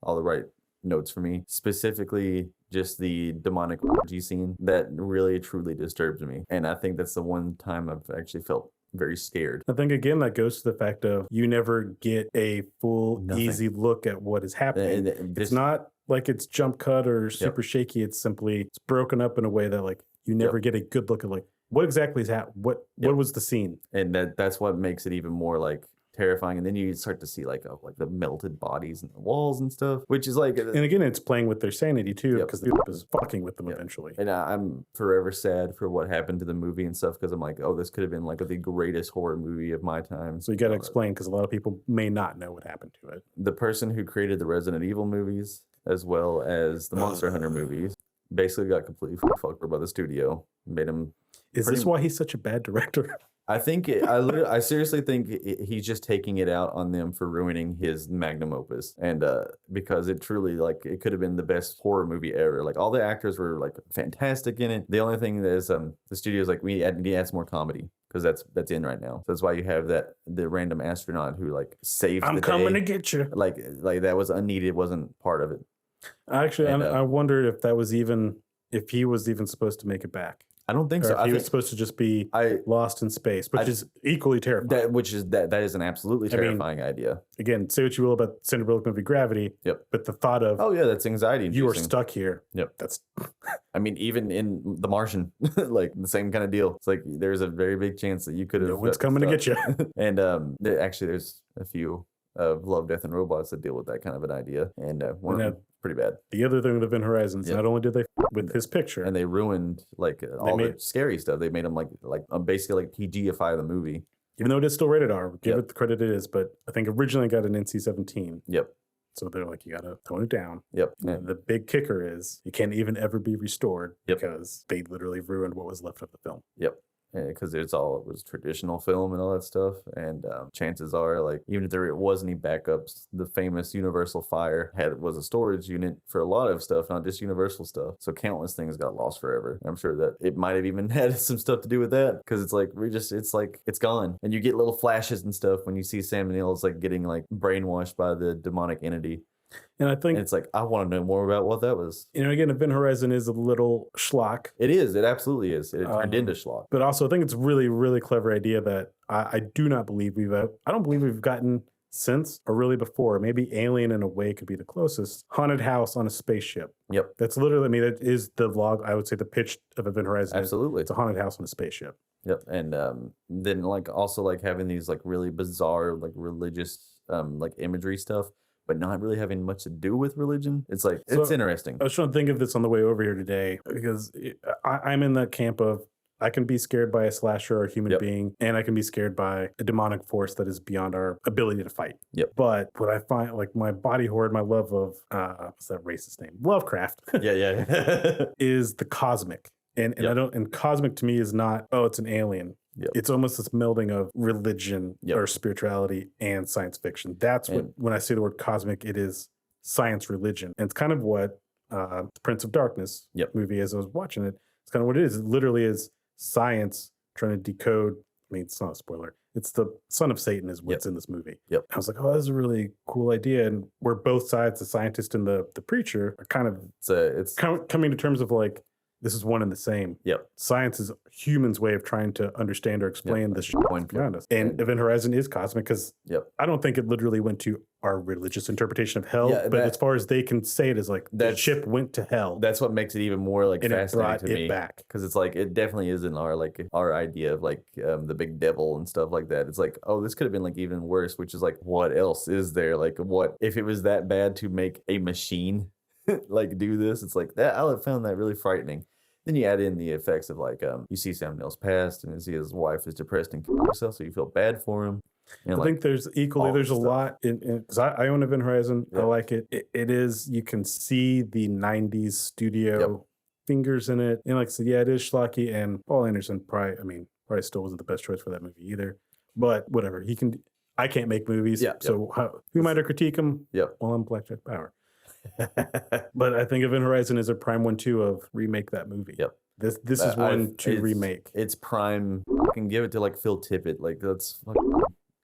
the right notes for me. Specifically, just the demonic orgy scene that really truly disturbs me. And I think that's the one time I've actually felt very scared. I think again that goes to the fact of you never get a full easy look at what is happening. It's not like it's jump cut or super shaky. It's simply it's broken up in a way that like you never get a good look at like what exactly is happening. What was the scene? And that's what makes it even more like terrifying. And then you start to see like the melted bodies and the walls and stuff, which is like, and again, it's playing with their sanity too, because the is fucking with them eventually. And I'm forever sad for what happened to the movie and stuff because I'm like, oh, this could have been like the greatest horror movie of my time. So you got to explain because a lot of people may not know what happened to it. The person who created the Resident Evil movies as well as the Monster Hunter movies basically got completely fucked over by the studio. Made him. Is this why he's such a bad director? I think I seriously think he's just taking it out on them for ruining his magnum opus, and because it truly like it could have been the best horror movie ever. Like all the actors were like fantastic in it. The only thing is the studio's like we need to add some more comedy because that's in right now. So that's why you have the random astronaut who like saved. I'm coming to get you. Like that was unneeded. Wasn't part of it. Actually, I wondered if that was if he was even supposed to make it back. I don't think so. He was supposed to just be lost in space, which is equally terrifying. That is an absolutely terrifying idea. Again, say what you will about Sandra Bullock movie Gravity. Yep. But the thought of that's anxiety. You are stuck here. Yep. That's. I mean, even in The Martian, like the same kind of deal. It's like there's a very big chance that you could have. No one's coming to get you. And there's a few of Love, Death, and Robots that deal with that kind of an idea, and one of them pretty bad. The other thing with Event Horizons, not only did they with his picture, and they ruined like all the scary stuff. They made him like basically like PG-ify the movie, even though it is still rated R. Give it the credit it is, but I think originally it got an NC-17. Yep. So they're like, you gotta tone it down. Yep. And the big kicker is it can't even ever be restored because they literally ruined what was left of the film. Yep. because it was traditional film and all that stuff. And chances are, like, even if there was any backups, the famous Universal Fire was a storage unit for a lot of stuff, not just Universal stuff. So countless things got lost forever. I'm sure that it might have even had some stuff to do with that, because it's like it's gone, and you get little flashes and stuff when you see Sam Neill's like getting like brainwashed by the demonic entity. And I think And it's like, I want to know more about what that was. again, Event Horizon is a little schlock. It is. It absolutely is. It turned into schlock. But also, I think it's really, really clever idea that I do not believe I don't believe we've gotten since, or really before. Maybe Alien in a way could be the closest. Haunted house on a spaceship. Yep. That's literally, I mean, that is the log. I would say the pitch of Event Horizon. Absolutely. It's a haunted house on a spaceship. Yep. And then like also like having these like really bizarre like religious like imagery stuff, but not really having much to do with religion. It's like, it's interesting. I was trying to think of this on the way over here today, because I'm in the camp of, I can be scared by a slasher or a human being, and I can be scared by a demonic force that is beyond our ability to fight. Yep. But what I find, like my body horror, my love of, what's that racist name? Lovecraft. Yeah. is the cosmic. And and cosmic to me is not, oh, it's an alien. Yep. It's almost this melding of religion or spirituality and science fiction. That's what, when I say the word cosmic, it is science religion. And it's kind of what Prince of Darkness movie, as I was watching it, it's kind of what it is. It literally is science trying to decode. I mean, it's not a spoiler. It's the son of Satan is what's in this movie. Yep. I was like, oh, that's a really cool idea. And where both sides, the scientist and the preacher, are kind of coming to terms of like, this is one and the same. Yep. Science is humans' way of trying to understand or explain the shit beyond us. And Event Horizon is cosmic, because I don't think it literally went to our religious interpretation of hell. But as far as they can say it, is like the ship went to hell. That's what makes it even more like and fascinating to me. It back. Because it's like, it definitely isn't our idea of like the big devil and stuff like that. It's like, oh, this could have been like even worse, which is like, what else is there? Like, what if it was that bad to make a machine like do this? It's like that. I would have found that really frightening. Then you add in the effects of like you see Sam Neill's past, and you see his wife is depressed and killing herself, so you feel bad for him. I think there's a lot in, because I own Event Horizon. I like it. It is, you can see the 90s studio fingers in it. And like I said, it is schlocky, and Paul Anderson probably still wasn't the best choice for that movie either. But whatever, I can't make movies. So who might I critique him? Well, I'm Blackjack Power. But I think Event Horizon is a prime one too of remake that movie. This is one to remake. It's prime. I can give it to like Phil Tippett. Like, let's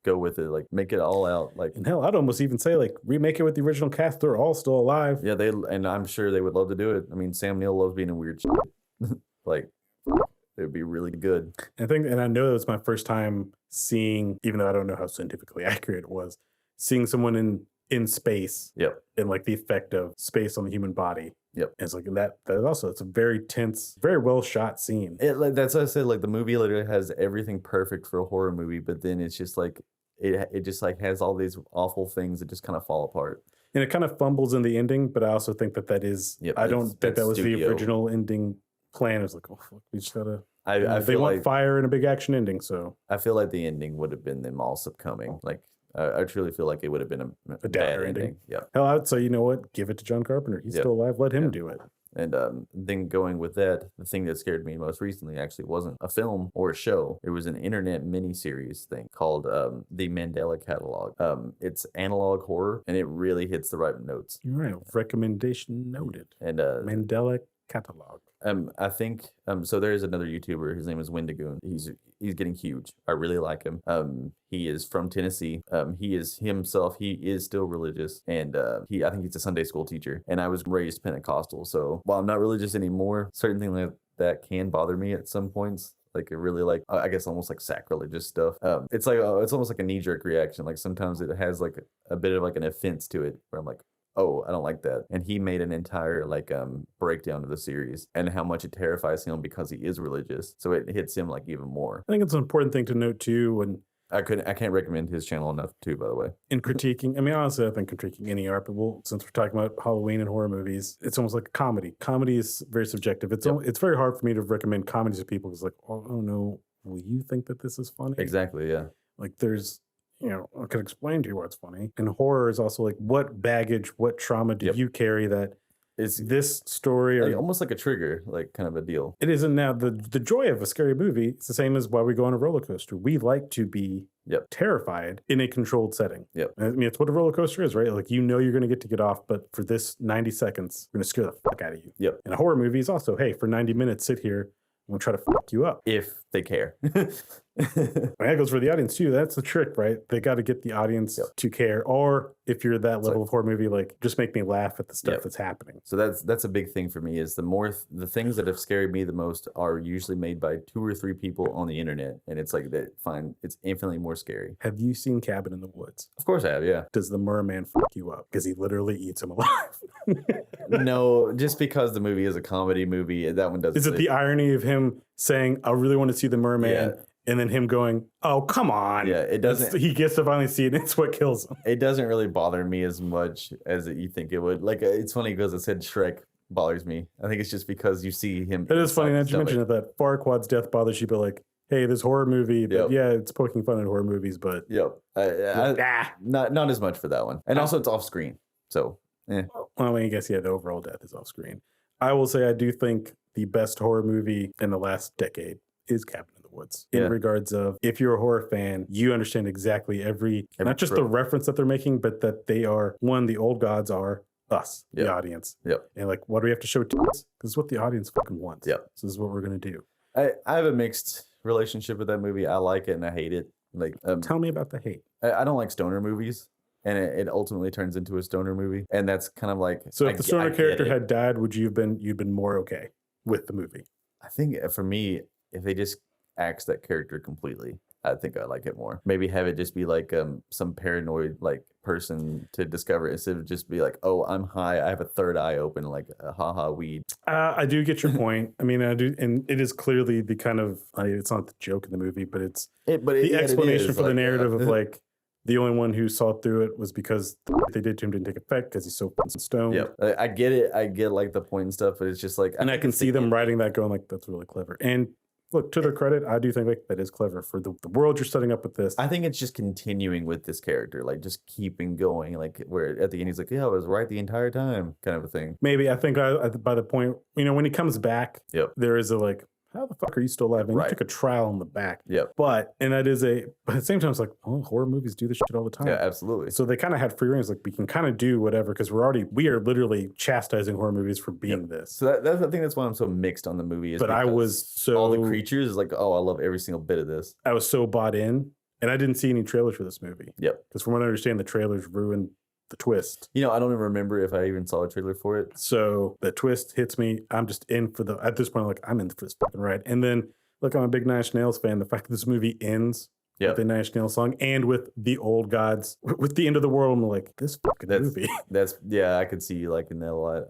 go with it. Like, make it all out. Like, and hell, I'd almost even say like remake it with the original cast. They're all still alive. Yeah, and I'm sure they would love to do it. I mean, Sam Neill loves being in weird shit. Like, it would be really good. And I know it was my first time seeing, even though I don't know how scientifically accurate it was, seeing someone in space. And like the effect of space on the human body. And it's like that also, it's a very tense, very well shot scene. That's what I said. Like, the movie literally has everything perfect for a horror movie, but then it's just like it just like has all these awful things that just kind of fall apart. And it kind of fumbles in the ending, but I also think that is I don't think that was the original ending plan. It was like, oh fuck, we just gotta. They want like fire and a big action ending, so I feel like the ending would have been them all succumbing. Like, I truly feel like it would have been a bad ending. Hell, I'd say, you know what? Give it to John Carpenter. He's still alive. Let him do it. And then going with that, the thing that scared me most recently actually wasn't a film or a show. It was an internet miniseries thing called The Mandela Catalog. It's analog horror, and it really hits the right notes. You're right. Recommendation noted. And Mandela Catalog. I think so there's another YouTuber, his name is Wendigoon. He's getting huge. I really like him. He is from Tennessee. He is still religious, and I think he's a Sunday school teacher. And I was raised Pentecostal, so while I'm not religious anymore, certain things like that can bother me at some points. Like, it really, like, I guess almost like sacrilegious stuff. It's like it's almost like a knee-jerk reaction. Like, sometimes it has like a bit of like an offense to it, where I'm like, oh, I don't like that. And he made an entire like breakdown of the series and how much it terrifies him because he is religious. So it hits him like even more. I think it's an important thing to note too. And I can't recommend his channel enough too, by the way. In critiquing, I mean, honestly, I think critiquing any art, but since we're talking about Halloween and horror movies, it's almost like a comedy. Comedy is very subjective. It's very hard for me to recommend comedies to people. It's like, oh no, will you think that this is funny? Exactly, yeah. Like, there's, I can explain to you what's funny. And horror is also like, what baggage, what trauma do you carry that It's this story or like, almost like a trigger, like kind of a deal. it isn't now the joy of a scary movie. It's the same as why we go on a roller coaster. We like to be terrified in a controlled setting. I mean, it's what a roller coaster is, right? Like, you're going to get off, but for this 90 seconds, we're going to scare the fuck out of you. And a horror movie is also, hey, for 90 minutes, sit here. I'm going to try to fuck you up. If they care. That goes for the audience too. That's the trick, right? They got to get the audience to care. Or if you're that level of horror movie, like, just make me laugh at the stuff that's happening. So that's a big thing for me is the things that have scared me the most are usually made by 2 or 3 people on the internet. And it's like it's infinitely more scary. Have you seen Cabin in the Woods? Of course I have, yeah. Does the merman fuck you up? Because he literally eats him alive. No, just because the movie is a comedy movie, that one doesn't. Is it the irony of him saying, I really want to see the merman? And then him going, oh, come on. Yeah, it doesn't. He gets to finally see it, and it's what kills him. It doesn't really bother me as much as you think it would. Like, it's funny because I said Shrek bothers me. I think it's just because you see him. It is funny that you mentioned that Farquaad's death bothers you, but like, hey, this horror movie, but yeah, it's poking fun at horror movies, but. Not as much for that one. And also, it's off screen. So, Well, I mean, I guess, the overall death is off screen. I will say I do think the best horror movie in the last decade is Cabin in the Woods. In regards of, if you're a horror fan, you understand exactly every not just the reference that they're making, but that they are, one, the old gods are us, the audience. And like, what do we have to show to us? Because it's what the audience fucking wants. So this is what we're going to do. I have a mixed relationship with that movie. I like it and I hate it. Like, tell me about the hate. I don't like stoner movies. And it ultimately turns into a stoner movie. And that's kind of like... So if the stoner character had died, would you've been more okay with the movie? I think for me, if they just axe that character completely, I think I like it more. Maybe have it just be like some paranoid like person to discover instead of just be like, oh, I'm high, I have a third eye open, like haha weed. I do get your point. I mean, I do, and it is clearly the kind of it's not the joke in the movie, but the explanation for the narrative of like the only one who saw through it was because what they did to him didn't take effect because he's so fucking stoned. Yeah, I get it. I get like the point and stuff, but it's just like, and I can see them writing that going like, that's really clever. And look, to their credit, I do think like that is clever for the world you're setting up with this. I think it's just continuing with this character, like just keeping going, like where at the end he's like, yeah, I was right the entire time, kind of a thing. Maybe I think by the point, when he comes back, there is a like, how the fuck are you still alive? And you took a trial in the back. But at the same time, it's like, oh, horror movies do this shit all the time. Yeah, absolutely. So they kind of had free reign. Like, we can kind of do whatever because we are literally chastising horror movies for being this. So I think that's why I'm so mixed on the movie. But I was so... all the creatures is like, oh, I love every single bit of this. I was so bought in. And I didn't see any trailers for this movie. Because from what I understand, the trailers ruined the twist. I don't even remember if I even saw a trailer for it. So the twist hits me. I'm just in for at this point, like, I'm in for this fucking ride. And then, look, I'm a big Nine Inch Nails fan. The fact that this movie ends with a Nine Inch Nails song and with the old gods, with the end of the world, I'm like, this fucking movie. I could see you liking that a lot.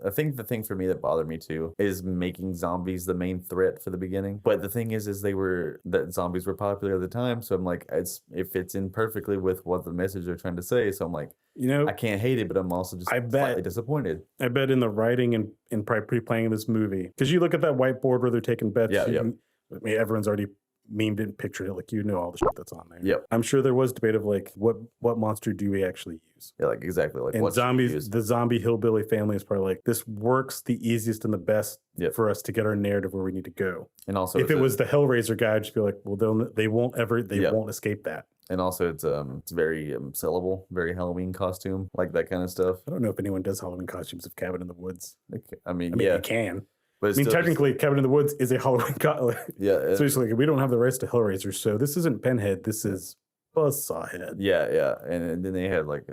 I think the thing for me that bothered me too is making zombies the main threat for the beginning. But the thing is that zombies were popular at the time. So I'm like, it fits in perfectly with what the message they're trying to say. So I'm like, I can't hate it, but I'm also just slightly disappointed. I bet in the writing and probably pre-playing this movie, because you look at that whiteboard where they're taking bets. Everyone's already memed it and pictured it, like all the shit that's on there. I'm sure there was debate of like what monster do we actually use? Yeah, like exactly. Like, and zombies, the zombie hillbilly family is probably like, this works the easiest and the best for us to get our narrative where we need to go. And also, if it was the Hellraiser guy, I'd just be like, well, they won't escape that. And also, it's very sellable, very Halloween costume, like that kind of stuff. I don't know if anyone does Halloween costumes of Cabin in the Woods. I mean, you can. But technically, Cabin in the Woods is a Halloween costume. So it's like, we don't have the rights to Hellraiser, so this isn't Pinhead, this is Buzzsawhead. Yeah. And then they had like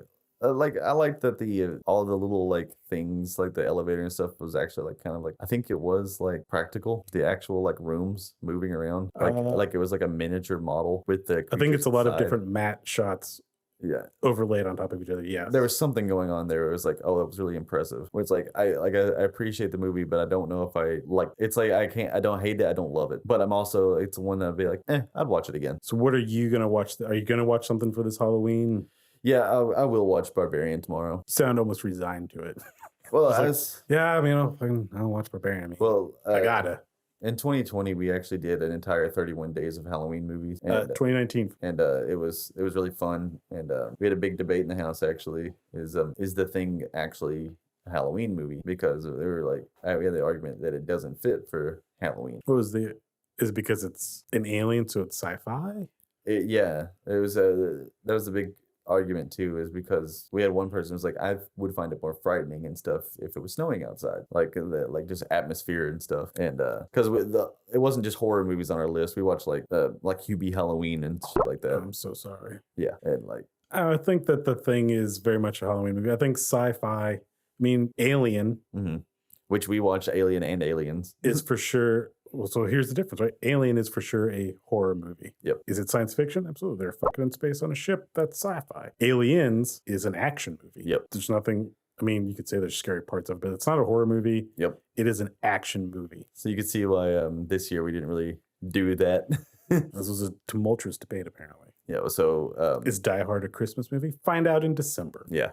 I like that all the little like things like the elevator and stuff was actually like kind of like, I think it was like practical, the actual like rooms moving around like it was like a miniature model with the I think it's a lot of different matte shots overlaid on top of each other. There was something going on there. It was like, oh, that was really impressive. Where it's like I appreciate the movie, but I don't know if I like. It's like I don't hate it, I don't love it, but I'm also, it's one that'd be like, I'd watch it again. So what are you gonna watch? Are you gonna watch something for this Halloween? Yeah, I will watch Barbarian tomorrow. Sound almost resigned to it. Well, I'll watch Barbarian. I mean, I gotta. In 2020, we actually did an entire 31 days of Halloween movies. And, 2019, and it was really fun. And we had a big debate in the house. Actually, is the thing actually Halloween movie because they were like, we had the argument that it doesn't fit for Halloween. What was the? Is it because it's an alien, so it's sci-fi? Yeah, it was that was the big argument too, is because we had one person who was like, I would find it more frightening and stuff if it was snowing outside, like just atmosphere and stuff, and because it wasn't just horror movies on our list. We watched like Hubie Halloween and shit like that. I'm so sorry. Yeah, and like I think that the thing is very much a Halloween movie. I think sci-fi. I mean, Alien, which we watched Alien and Aliens is for sure. Well, so here's the difference, right? Alien is for sure a horror movie. Yep. Is it science fiction? Absolutely. They're fucking in space on a ship. That's sci-fi. Aliens is an action movie. Yep. There's nothing. I mean, you could say there's scary parts of it, but it's not a horror movie. Yep. It is an action movie. So you can see why this year we didn't really do that. This was a tumultuous debate, apparently. Yeah. So is Die Hard a Christmas movie? Find out in December. Yeah.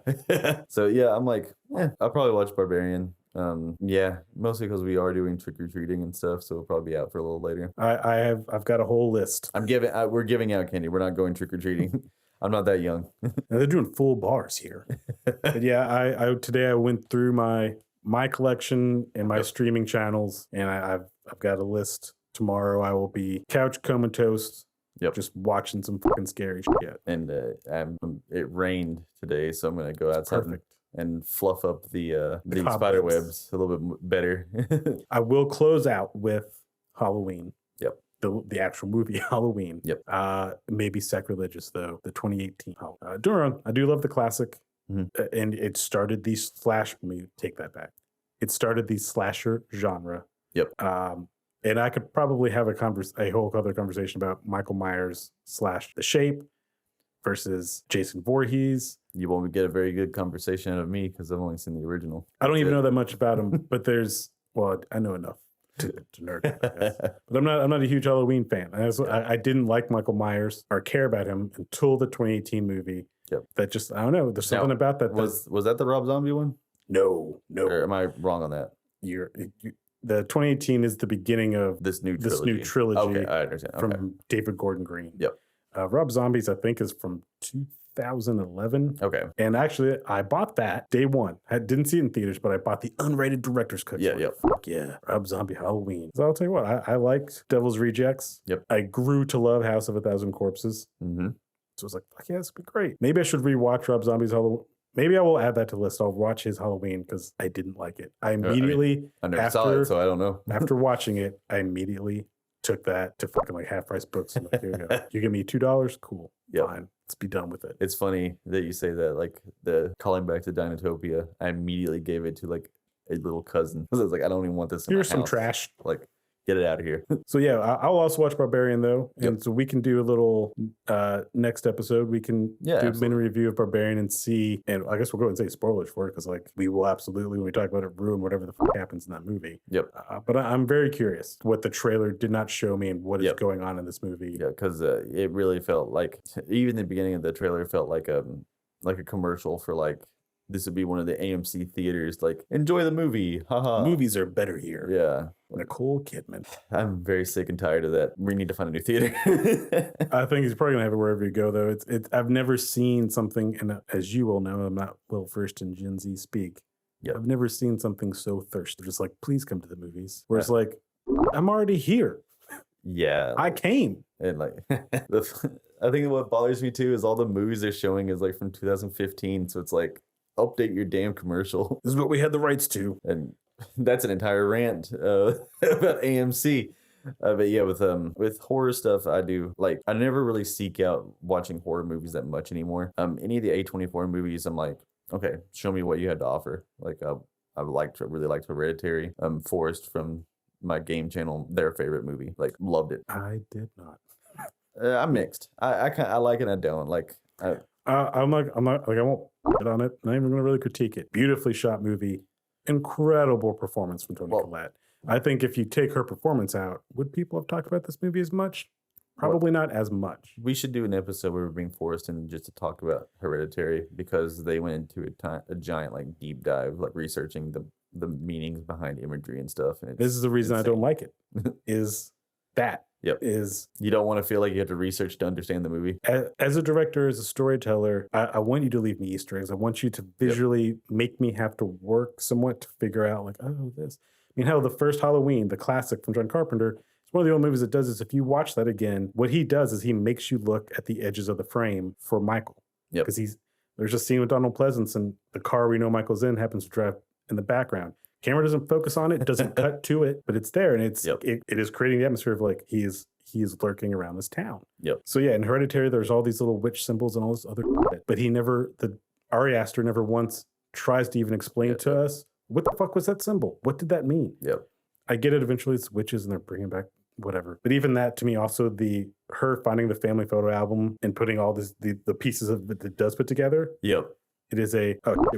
So yeah, I'm like, I'll probably watch Barbarian. Yeah, mostly because we are doing trick or treating and stuff, so we'll probably be out for a little later. I've got a whole list. We're giving out candy. We're not going trick or treating. I'm not that young. Now they're doing full bars here. But yeah, I today I went through my collection and my streaming channels, and I've got a list. Tomorrow I will be couch comatose. Yep. Just watching some fucking scary shit. And it rained today, so I'm gonna go outside and fluff up the spider webs a little bit better. I will close out with Halloween. Yep. The actual movie Halloween. Yep. Maybe sacrilegious though. The 2018. Don't get me wrong, I do love the classic, and it started the slash. Let me take that back. It started the slasher genre. Yep. And I could probably have a whole other conversation about Michael Myers / The Shape versus Jason Voorhees. You won't get a very good conversation out of me because I've only seen the original. I don't even know that much about him, but I know enough to nerd out, I guess. But I'm not a huge Halloween fan. I didn't like Michael Myers or care about him until the 2018 movie. Yep. That just, I don't know. There's something about that. Was that the Rob Zombie one? No. Or am I wrong on that? The 2018 is the beginning of this new trilogy. Okay, I understand. From David Gordon Green. Yep. Rob Zombies, I think, is from 2011. Okay. And actually, I bought that day one. I didn't see it in theaters, but I bought the unrated director's cut. Yeah, yep. Fuck yeah. Rob Zombie Halloween. So I'll tell you what, I liked Devil's Rejects. Yep. I grew to love House of a Thousand Corpses. Mm-hmm. So I was like, fuck yeah, this would be great. Maybe I should rewatch Rob Zombie's Halloween. Maybe I will add that to the list. I'll watch his Halloween because I didn't like it. I never saw it, so I don't know. After watching it, I immediately took that to fucking like half price books. And like, here you go. You give me $2? Cool. Yep. Fine. Let's be done with it. It's funny that you say that. Like the calling back to Dinotopia, I immediately gave it to like a little cousin. I was like, I don't even want this in Here's my some house. trash. Like, get it out of here. So yeah, I'll also watch Barbarian though, and so we can do a little next episode. We can do a mini review of Barbarian and see, and I guess we'll go and say spoilers for it because like we will absolutely when we talk about it ruin whatever the fuck happens in that movie. Yep. But I'm very curious what the trailer did not show me and what is going on in this movie. Yeah, because it really felt like even the beginning of the trailer felt like a commercial for like. This would be one of the AMC theaters. Like, enjoy the movie. Haha. Movies are better here. Yeah. Nicole Kidman. I'm very sick and tired of that. We need to find a new theater. I think he's probably gonna have it wherever you go, though. It's. I've never seen something, and as you will know, I'm not well versed in Gen Z speak. Yeah. I've never seen something so thirsty. Just like, please come to the movies. Where it's like, I'm already here. Yeah. I came. And like, I think what bothers me too is all the movies they're showing is like from 2015. So it's like, update your damn commercial. This is what we had the rights to. And that's an entire rant about AMC. But yeah, with horror stuff, I do like I never really seek out watching horror movies that much anymore. Any of the A24 movies, I'm like, okay, show me what you had to offer. Like I really liked Hereditary. Forrest from my game channel, their favorite movie. Like loved it. I did not. I'm mixed. I like it. I don't like. I'm not like I won't put on it. I'm not even gonna really critique it. Beautifully shot movie, incredible performance from Toni Collette. I think if you take her performance out, would people have talked about this movie as much? Probably not as much. We should do an episode where we bring Forrest in just to talk about Hereditary because they went into a giant like deep dive, like researching the meanings behind imagery and stuff. And this is the reason I don't like it. Is that Yep. Is you don't want to feel like you have to research to understand the movie. As a director, as a storyteller, I want you to leave me Easter eggs. I want you to visually make me have to work somewhat to figure out, like, oh, this. I mean, hell, the first Halloween, the classic from John Carpenter, it's one of the old movies that does this. If you watch that again, what he does is he makes you look at the edges of the frame for Michael. Yep. Because there's a scene with Donald Pleasance, and the car we know Michael's in happens to drive in the background. Camera doesn't focus on it, doesn't cut to it, but it's there, and it is creating the atmosphere of like he is lurking around this town. Yep. So yeah, in Hereditary, there's all these little witch symbols and all this other shit. But Ari Aster never once tries to even explain to us, what the fuck was that symbol? What did that mean? Yep. I get it. Eventually it's witches and they're bringing back whatever. But even that, to me, also her finding the family photo album and putting all the pieces of it that does put together. Yep. It is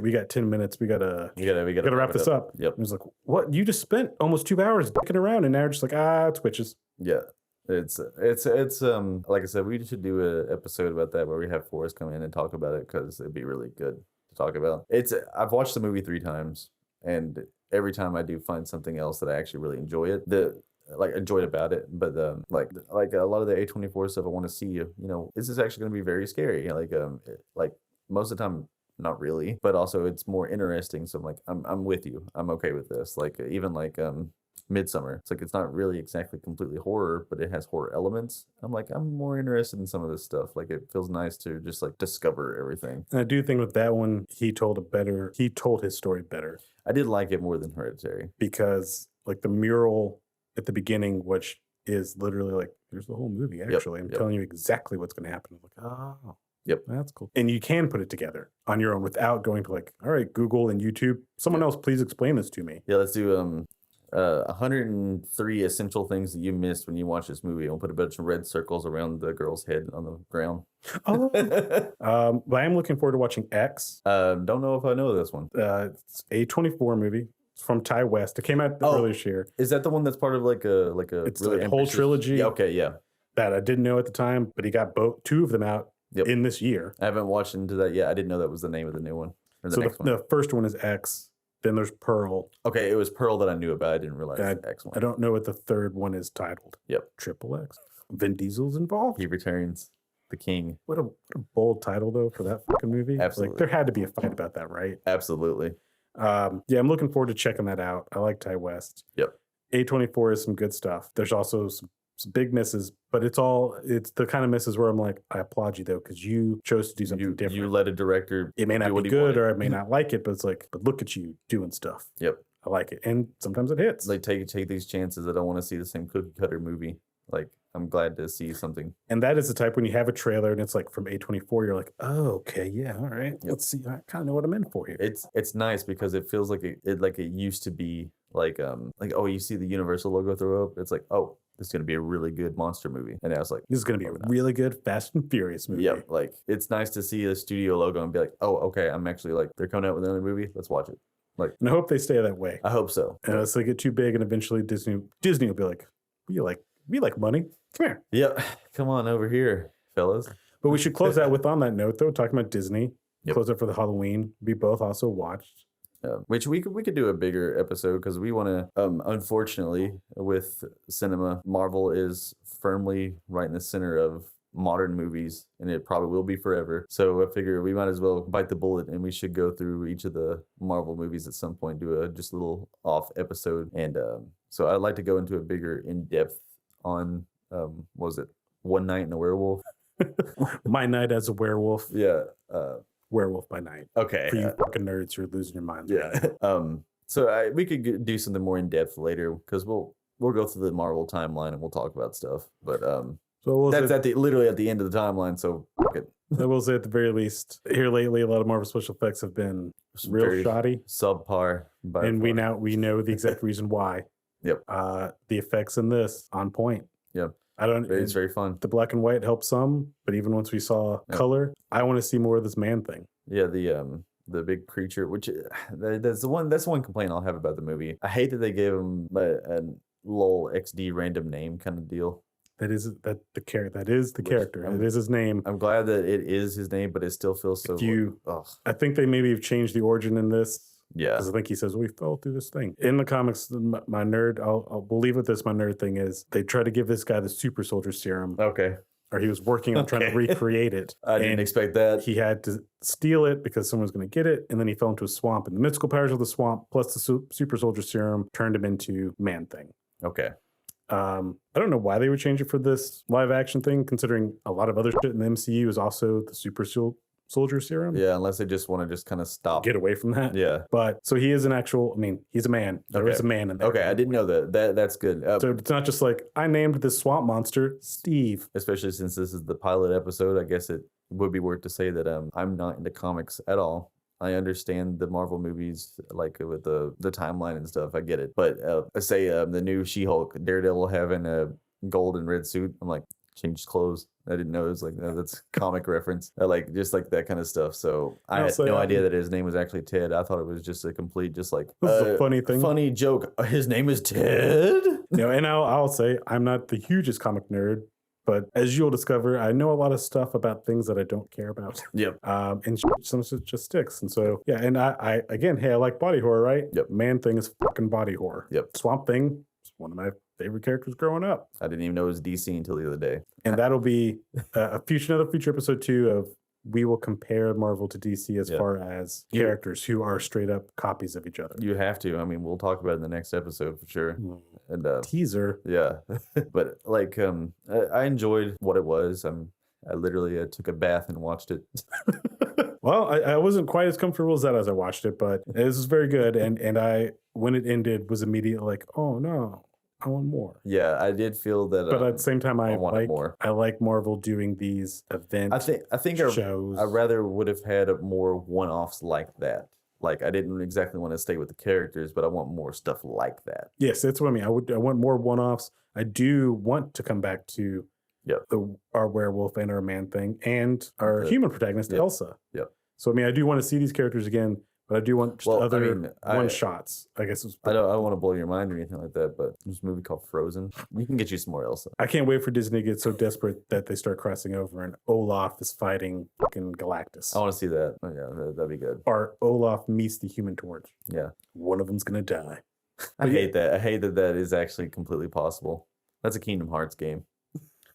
we got 10 minutes. We gotta wrap this up. Yep. It was like, what? You just spent almost 2 hours dicking around and now you're just like, it's witches. Yeah. It's like I said, we should do an episode about that where we have Forrest come in and talk about it, because it'd be really good to talk about. I've watched the movie 3 times, and every time I do find something else that I actually really enjoy enjoyed about it. But like a lot of the A24 stuff, I want to see, is this actually going to be very scary? Like most of the time, not really, but also it's more interesting. So I'm like, I'm with you. I'm okay with this. Like even like Midsummer. It's like it's not really exactly completely horror, but it has horror elements. I'm like, I'm more interested in some of this stuff. Like it feels nice to just like discover everything. And I do think with that one, he told his story better. I did like it more than Hereditary, because like the mural at the beginning, which is literally like, here's the whole movie. Actually, I'm telling you exactly what's going to happen. I'm like, oh. Yep. That's cool. And you can put it together on your own without going to like, all right, Google and YouTube. Someone else, please explain this to me. Yeah, let's do 103 essential things that you missed when you watch this movie. We'll put a bunch of red circles around the girl's head on the ground. But I am looking forward to watching X. Don't know if I know this one. It's a 24 movie. It's from Ty West. It came out earlier this year. Is that the one that's part of like a It's really a whole trilogy? Yeah, okay, yeah. That I didn't know at the time, but he got two of them out in this year. I haven't watched into that yet. I didn't know that was the name of the new one. Or the next one. The first one is X. Then there's Pearl. Okay, it was Pearl that I knew about. I didn't realize the X one. I don't know what the third one is titled. Yep. Triple X. Vin Diesel's involved. He returns. The king. What a bold title though for that fucking movie. Absolutely. Like there had to be a fight about that, right? Absolutely. I'm looking forward to checking that out. I like Ty West. Yep. A24 is some good stuff. There's also some big misses, but it's the kind of misses where I'm like, I applaud you though, because you chose to do something different. You let a director. It may not be good, or I may not like it, but it's like, but look at you doing stuff. Yep. I like it, and sometimes it hits. Like take these chances. I don't want to see the same cookie cutter movie. Like I'm glad to see something. And that is the type when you have a trailer and it's like from A24, you're like, oh, okay, yeah, all right. Yep. Let's see. I kind of know what I'm in for here. It's nice because it feels like it used to be like oh, you see the Universal logo throw up. It's like, oh, this is going to be a really good monster movie. And I was like, this is going to be a really good Fast and Furious movie. Yep. Like it's nice to see a studio logo and be like, oh, okay, I'm actually like, they're coming out with another movie. Let's watch it. Like, and I hope they stay that way. I hope so. And unless they get too big and eventually Disney will be like, we like money. Come here. Yep. Come on over here, fellas. But we should close out with, on that note, though, talking about Disney. Yep. Close out for the Halloween. We both also watched. Which we could do a bigger episode because we want to. Unfortunately, with cinema, Marvel is firmly right in the center of modern movies, and it probably will be forever. So I figure we might as well bite the bullet, and we should go through each of the Marvel movies at some point, do a just little off episode. And so I'd like to go into a bigger in depth on what was it, One Night in a Werewolf. My Night as a Werewolf. Yeah. Werewolf by Night. Okay. For you fucking nerds who are losing your minds. Yeah. So we could do something more in depth later because we'll go through the Marvel timeline and we'll talk about stuff. But so that's literally at the end of the timeline. So fuck it. I will say at the very least, here lately, a lot of Marvel special effects have been real shoddy, subpar. And we know the exact reason why. Yep. The effects in this on point. Yep. It's very fun. The black and white helped some, but even once we saw color, I want to see more of this man thing. Yeah, the big creature, which that's the one complaint I'll have about the movie. I hate that they gave him a lol XD random name kind of deal. That is the character. It is his name. I'm glad that it is his name, but it still feels so. I think they maybe have changed the origin in this Yeah. Because I think he says, we fell through this thing. In the comics, my nerd, I'll believe with this, my nerd thing is they try to give this guy the super soldier serum. Okay. Or he was working on trying to recreate it. I didn't expect that. He had to steal it because someone was going to get it. And then he fell into a swamp. And the mystical powers of the swamp plus the super soldier serum turned him into Man-Thing. Okay. I don't know why they would change it for this live action thing, considering a lot of other shit in the MCU is also the super soldier serum. Yeah, unless they just want to just kind of stop. Get away from that. Yeah. But so he is an actual, I mean, he's a man. There is a man in there. Okay, I didn't know that. That's good. So it's not just like, I named this swamp monster Steve. Especially since this is the pilot episode, I guess it would be worth to say that I'm not into comics at all. I understand the Marvel movies, like with the timeline and stuff. I get it. But say the new She-Hulk, Daredevil having a gold and red suit, I'm like, changed clothes. I didn't know it was like that's comic reference. I like just like that kind of stuff. So I had no idea that his name was actually Ted. I thought it was just a complete, just like this is a funny thing, funny joke. His name is Ted. And I'll say I'm not the hugest comic nerd, but as you'll discover, I know a lot of stuff about things that I don't care about. Yep. And some shit just sticks. And so yeah, and I again, hey, I like body horror, right? Yep. Man-Thing is fucking body horror. Yep. Swamp Thing is one of my favorite characters growing up. I didn't even know it was DC until the other day. And that'll be another future episode 2 of we will compare Marvel to DC as far as characters who are straight up copies of each other. You have to. I mean, we'll talk about it in the next episode for sure. And teaser. Yeah. But like I enjoyed what it was. I literally took a bath and watched it. Well, I wasn't quite as comfortable as that as I watched it, but it was very good. And I, when it ended, was immediately like, oh no, I want more. Yeah, I did feel that. But at the same time, I like more. I like Marvel doing these event I think shows. I rather would have had more one-offs like that. Like I didn't exactly want to stay with the characters, but I want more stuff like that. Yes, that's what I mean. I want more one-offs. I do want to come back to our werewolf and our Man-Thing and our human protagonist Elsa. Yep. So I mean, I do want to see these characters again. But I do want just other one-shots, I guess. I don't want to blow your mind or anything like that, but there's a movie called Frozen. You can get you some more Elsa. I can't wait for Disney to get so desperate that they start crossing over and Olaf is fighting fucking Galactus. I want to see that. Oh, yeah, that'd be good. Or Olaf meets the Human Torch. Yeah. One of them's going to die. I hate that. I hate that is actually completely possible. That's a Kingdom Hearts game.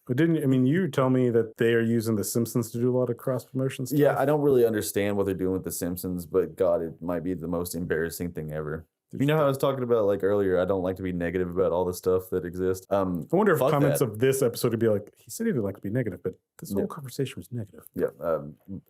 But you tell me that they are using The Simpsons to do a lot of cross-promotion stuff? Yeah, I don't really understand what they're doing with The Simpsons, but God, it might be the most embarrassing thing ever. You know how I was talking about like earlier, I don't like to be negative about all the stuff that exists. I wonder if comments of this episode would be like, he said he didn't like to be negative, but this whole conversation was negative. Yeah.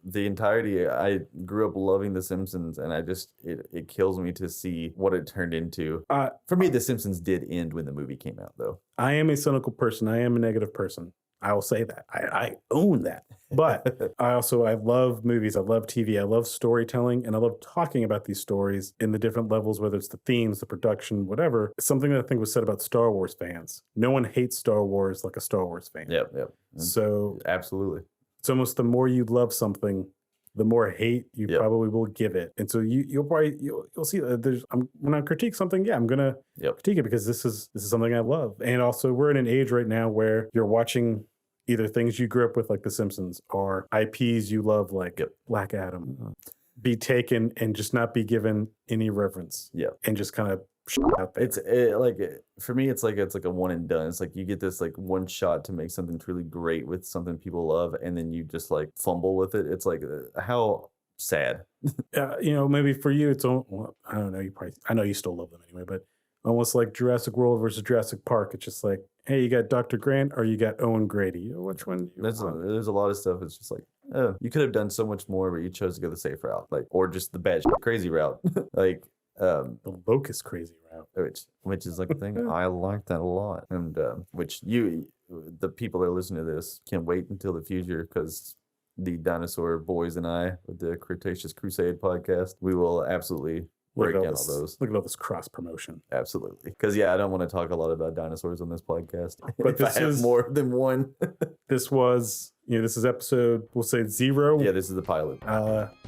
The entirety, I grew up loving The Simpsons, and I just, it kills me to see what it turned into. For me, The Simpsons did end when the movie came out, though. I am a cynical person. I am a negative person. I will say that. I own that. But I love movies. I love TV. I love storytelling. And I love talking about these stories in the different levels, whether it's the themes, the production, whatever. Something that I think was said about Star Wars fans. No one hates Star Wars like a Star Wars fan. Yep. So absolutely. It's almost the more you love something, the more hate you probably will give it. And so you'll see that when I critique something, I'm gonna critique it because this is something I love. And also we're in an age right now where you're watching either things you grew up with like The Simpsons or IPs you love like Black Adam be taken and just not be given any reverence. And just kind of out there. For me, it's like a one and done. It's like you get this like one shot to make something truly great with something people love, and then you just like fumble with it. It's like how sad. Maybe for you, it's I don't know. I know you still love them anyway, but almost like Jurassic World versus Jurassic Park. It's just like, hey, you got Dr. Grant or you got Owen Grady. Which one? There's a lot of stuff. It's just like, oh, you could have done so much more, but you chose to go the safe route, or just the bad crazy route, like. The locust crazy route, which is like a thing. I like that a lot, and which the people that listen to this can wait until the future, because the Dinosaur Boys and I with the Cretaceous Crusade podcast, we will absolutely break down all those. Look at all this cross promotion. Absolutely, because I don't want to talk a lot about dinosaurs on this podcast. But this is more than one. This was. This is episode, we'll say 0. Yeah, this is the pilot.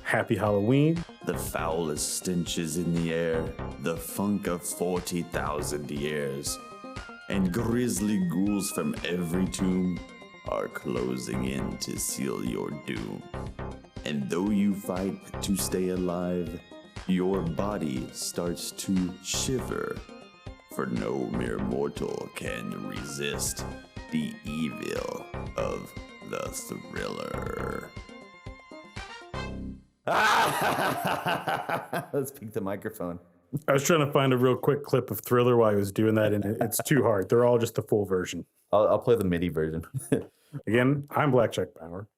Happy Halloween. The foulest stenches in the air, the funk of 40,000 years, and grisly ghouls from every tomb are closing in to seal your doom. And though you fight to stay alive, your body starts to shiver, for no mere mortal can resist the evil of the thriller. Let's peek the microphone. I was trying to find a real quick clip of Thriller while I was doing that, and it's too hard. They're all just the full version. I'll play the MIDI version. Again, I'm Black Check Power.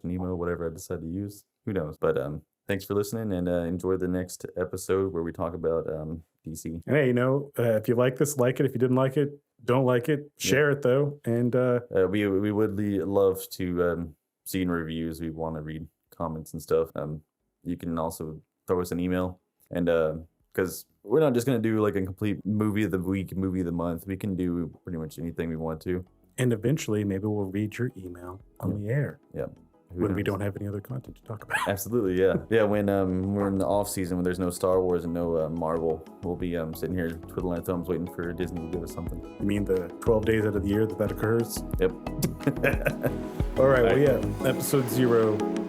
Nemo, whatever I decide to use, who knows? But thanks for listening, and enjoy the next episode where we talk about DC. And hey, if you like this, like it. If you didn't like it, don't like it. Share it though, and we would love to see in reviews. We want to read comments and stuff. You can also throw us an email, and because we're not just gonna do like a complete movie of the week, movie of the month. We can do pretty much anything we want to. And eventually, maybe we'll read your email on the air. Yeah. When we don't have any other content to talk about. Absolutely, yeah. Yeah, when we're in the off season, when there's no Star Wars and no Marvel, we'll be sitting here twiddling our thumbs waiting for Disney to give us something. You mean the 12 days out of the year that occurs? Yep. All right, well, yeah, episode 0.